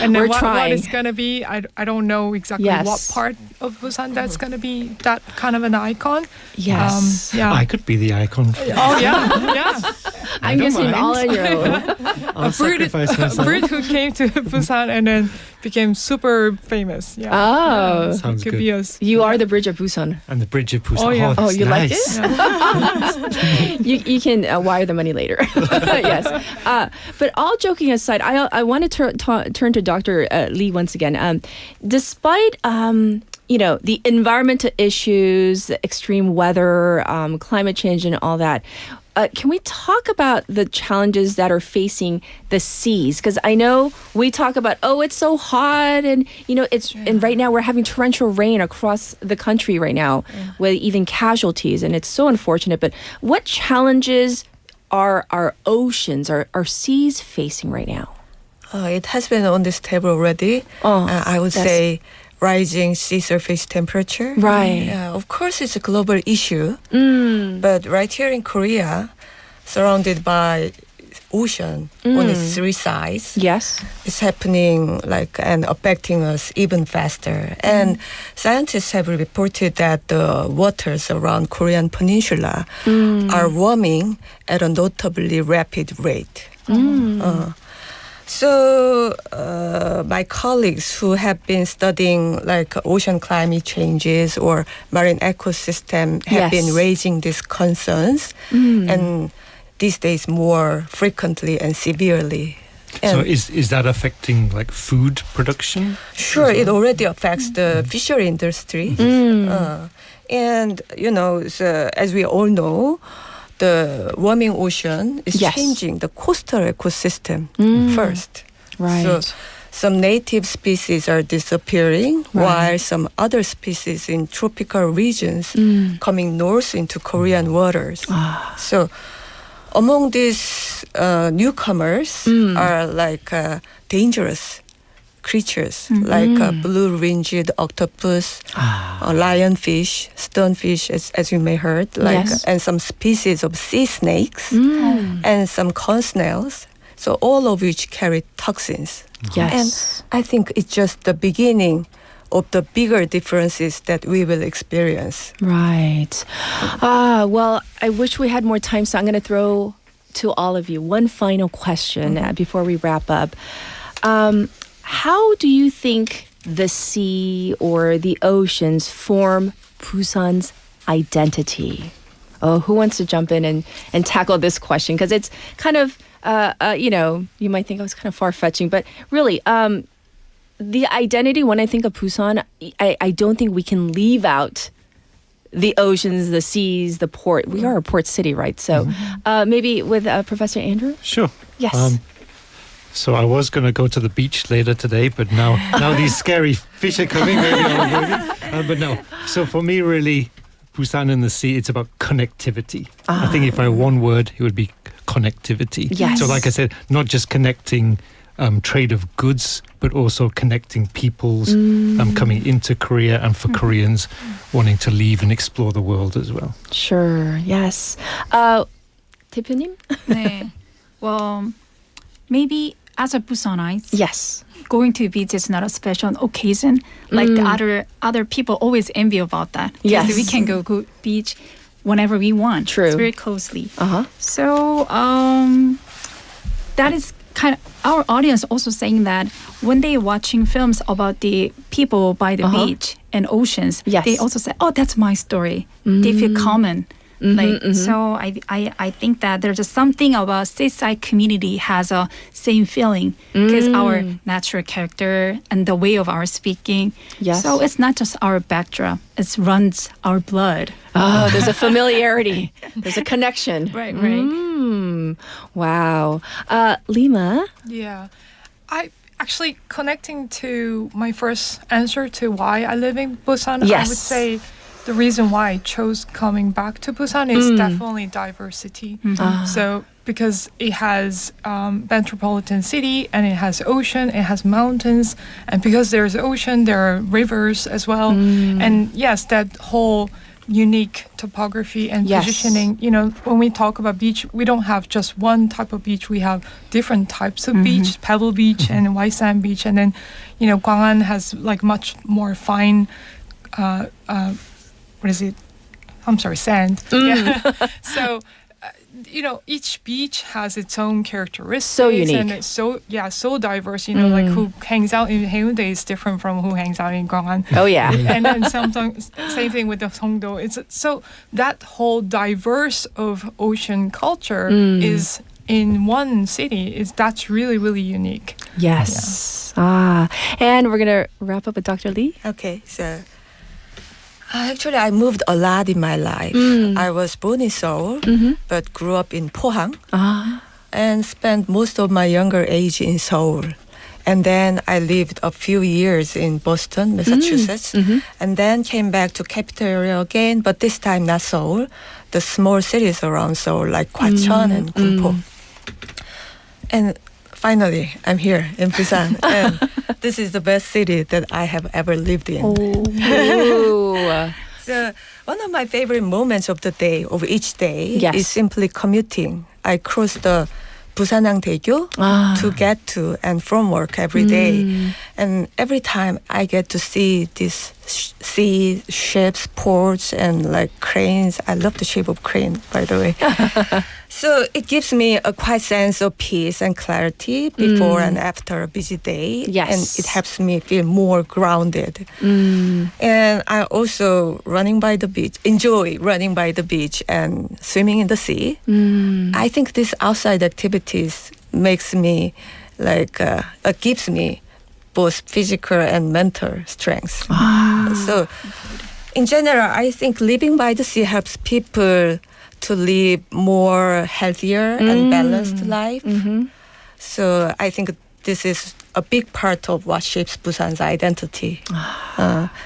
And then what it's going to be, I don't know exactly what part of Busan that's going to be that kind of an icon. I could be the icon. I'm guessing all on your own. I'll sacrifice myself. A Brit who came to Busan and then became super famous. Sounds good. Be us. You are the Bridge of Busan. I'm the Bridge of Busan. You nice. like it? You can wire the money later. Yes. But all joking aside, I want to turn to Dr. Lee once again. Despite you know, the environmental issues, the extreme weather, climate change and all that, can we talk about the challenges that are facing the seas? Because I know we talk about, it's so hot and, you know, and right now we're having torrential rain across the country right now with even casualties, and it's so unfortunate. But what challenges are our oceans, our seas facing right now? It has been on this table already. I would say rising sea surface temperature. Right. Of course, it's a global issue. But right here in Korea, surrounded by ocean on its three sides. Yes. It's happening and affecting us even faster. And scientists have reported that the waters around Korean Peninsula are warming at a notably rapid rate. So my colleagues who have been studying ocean climate changes or marine ecosystem have been raising these concerns and these days more frequently and severely. So is that affecting food production? Sure, it already affects the fishery industry. And, so as we all know, the warming ocean is changing the coastal ecosystem first. Right. So some native species are disappearing while some other species in tropical regions coming north into Korean waters. So among these newcomers are dangerous creatures like blue-ringed octopus, lionfish, stonefish, as you may heard, and some species of sea snakes and some corn snails. So all of which carry toxins. Yes. And I think it's just the beginning of the bigger differences that we will experience. Right. Well, I wish we had more time, so I'm going to throw to all of you one final question before we wrap up. How do you think the sea or the oceans form Busan's identity? Oh, who wants to jump in and tackle this question? Because it's kind of, you might think it was kind of far-fetching, but really, the identity, when I think of Busan, I don't think we can leave out the oceans, the seas, the port. We are a port city, right? So maybe with Professor Andrew? Sure. Yes. So I was going to go to the beach later today, but now these scary fish are coming. Maybe I'll avoid it. But no. So for me, really, Busan and the sea, it's about connectivity. I think if I had one word, it would be connectivity. Yes. So like I said, not just connecting trade of goods, but also connecting peoples coming into Korea and for Koreans wanting to leave and explore the world as well. Sure, yes. 대표님? 네. Well, maybe as a Busanite, yes, going to the beach is not a special occasion. Like the other people always envy about that. Yes. We can go beach whenever we want. True. It's very closely. So that is kind of our audience also saying that when they're watching films about the people by the beach and oceans, they also say, oh, that's my story. They feel common. So I think that there's just something about seaside community has a same feeling because our natural character and the way of our speaking. Yes. So it's not just our backdrop; it runs our blood. Oh, there's a familiarity. There's a connection. Right. Wow. Lima? Yeah. I actually, connecting to my first answer to why I live in Busan, I would say the reason why I chose coming back to Busan is definitely diversity. So because it has metropolitan city and it has ocean, it has mountains, and because there's ocean, there are rivers as well. And yes, that whole unique topography and positioning. You know, when we talk about beach, we don't have just one type of beach. We have different types of beach, pebble beach and white sand beach. And then, you know, Gwangan has like much more fine sand. Yeah. So, you know, each beach has its own characteristics. So unique. And it's so diverse. You know, like who hangs out in Haeundae is different from who hangs out in Gwangan. Oh, yeah. And then sometimes, same thing with the Songdo. It's so that whole diverse of ocean culture is in one city. That's really, really unique. Yes. Yeah. And we're going to wrap up with Dr. Lee. Okay, so actually, I moved a lot in my life. I was born in Seoul, but grew up in Pohang and spent most of my younger age in Seoul. And then I lived a few years in Boston, Massachusetts, and then came back to capital area again, but this time not Seoul, the small cities around Seoul like Gwacheon and Gunpo. And finally, I'm here in Busan, and this is the best city that I have ever lived in. So one of my favorite moments of the day, of each day, is simply commuting. I cross the 부산항대교 to get to and from work every day. And every time I get to see these sea ships, ports, and like cranes. I love the shape of crane, by the way. So it gives me a quite sense of peace and clarity before and after a busy day. Yes. And it helps me feel more grounded. And I also enjoy running by the beach and swimming in the sea. I think these outside activities makes me gives me both physical and mental strength. So in general, I think living by the sea helps people to live more healthier and balanced life. So I think this is a big part of what shapes Busan's identity.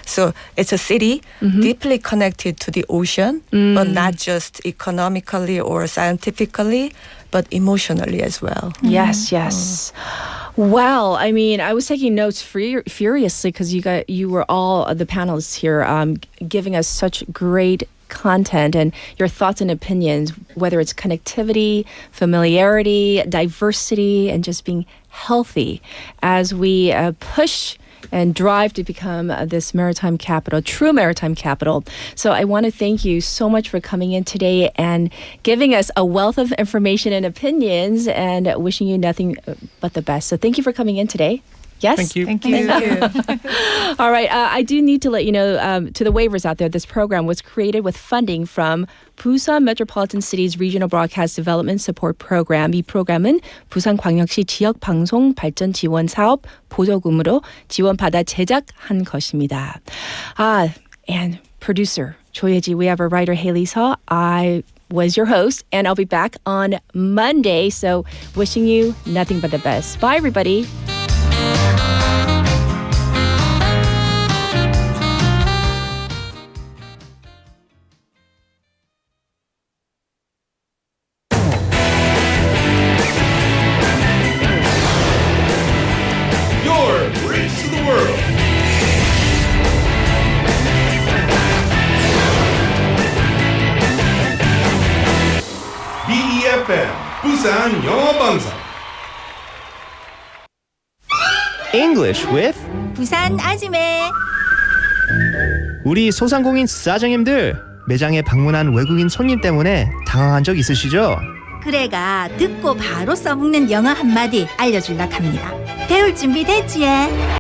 So it's a city deeply connected to the ocean, but not just economically or scientifically, but emotionally as well. Yes, yes. Well, I mean, I was taking notes furiously because you were all the panelists here giving us such great content and your thoughts and opinions, whether it's connectivity, familiarity, diversity, and just being healthy as we push and drive to become this maritime capital, true maritime capital. So I want to thank you so much for coming in today and giving us a wealth of information and opinions and wishing you nothing but the best. So thank you for coming in today. Yes? Thank you. Thank you. All right. I do need to let you know, to the waivers out there, this program was created with funding from Busan Metropolitan City's Regional Broadcast Development Support Program. 이 프로그램은 부산광역시 지역방송 발전 지원 사업 보조금으로 지원받아 제작한 것입니다. And producer 조예지, we have a writer Haley Seo. I was your host, and I'll be back on Monday. So wishing you nothing but the best. Bye, everybody. 부산영어방송 English with 부산 아지매. 우리 소상공인 사장님들 매장에 방문한 외국인 손님 때문에 당황한 적 있으시죠? 그래가 듣고 바로 써먹는 영어 한마디 알려줄라 합니다. 배울 준비 됐지?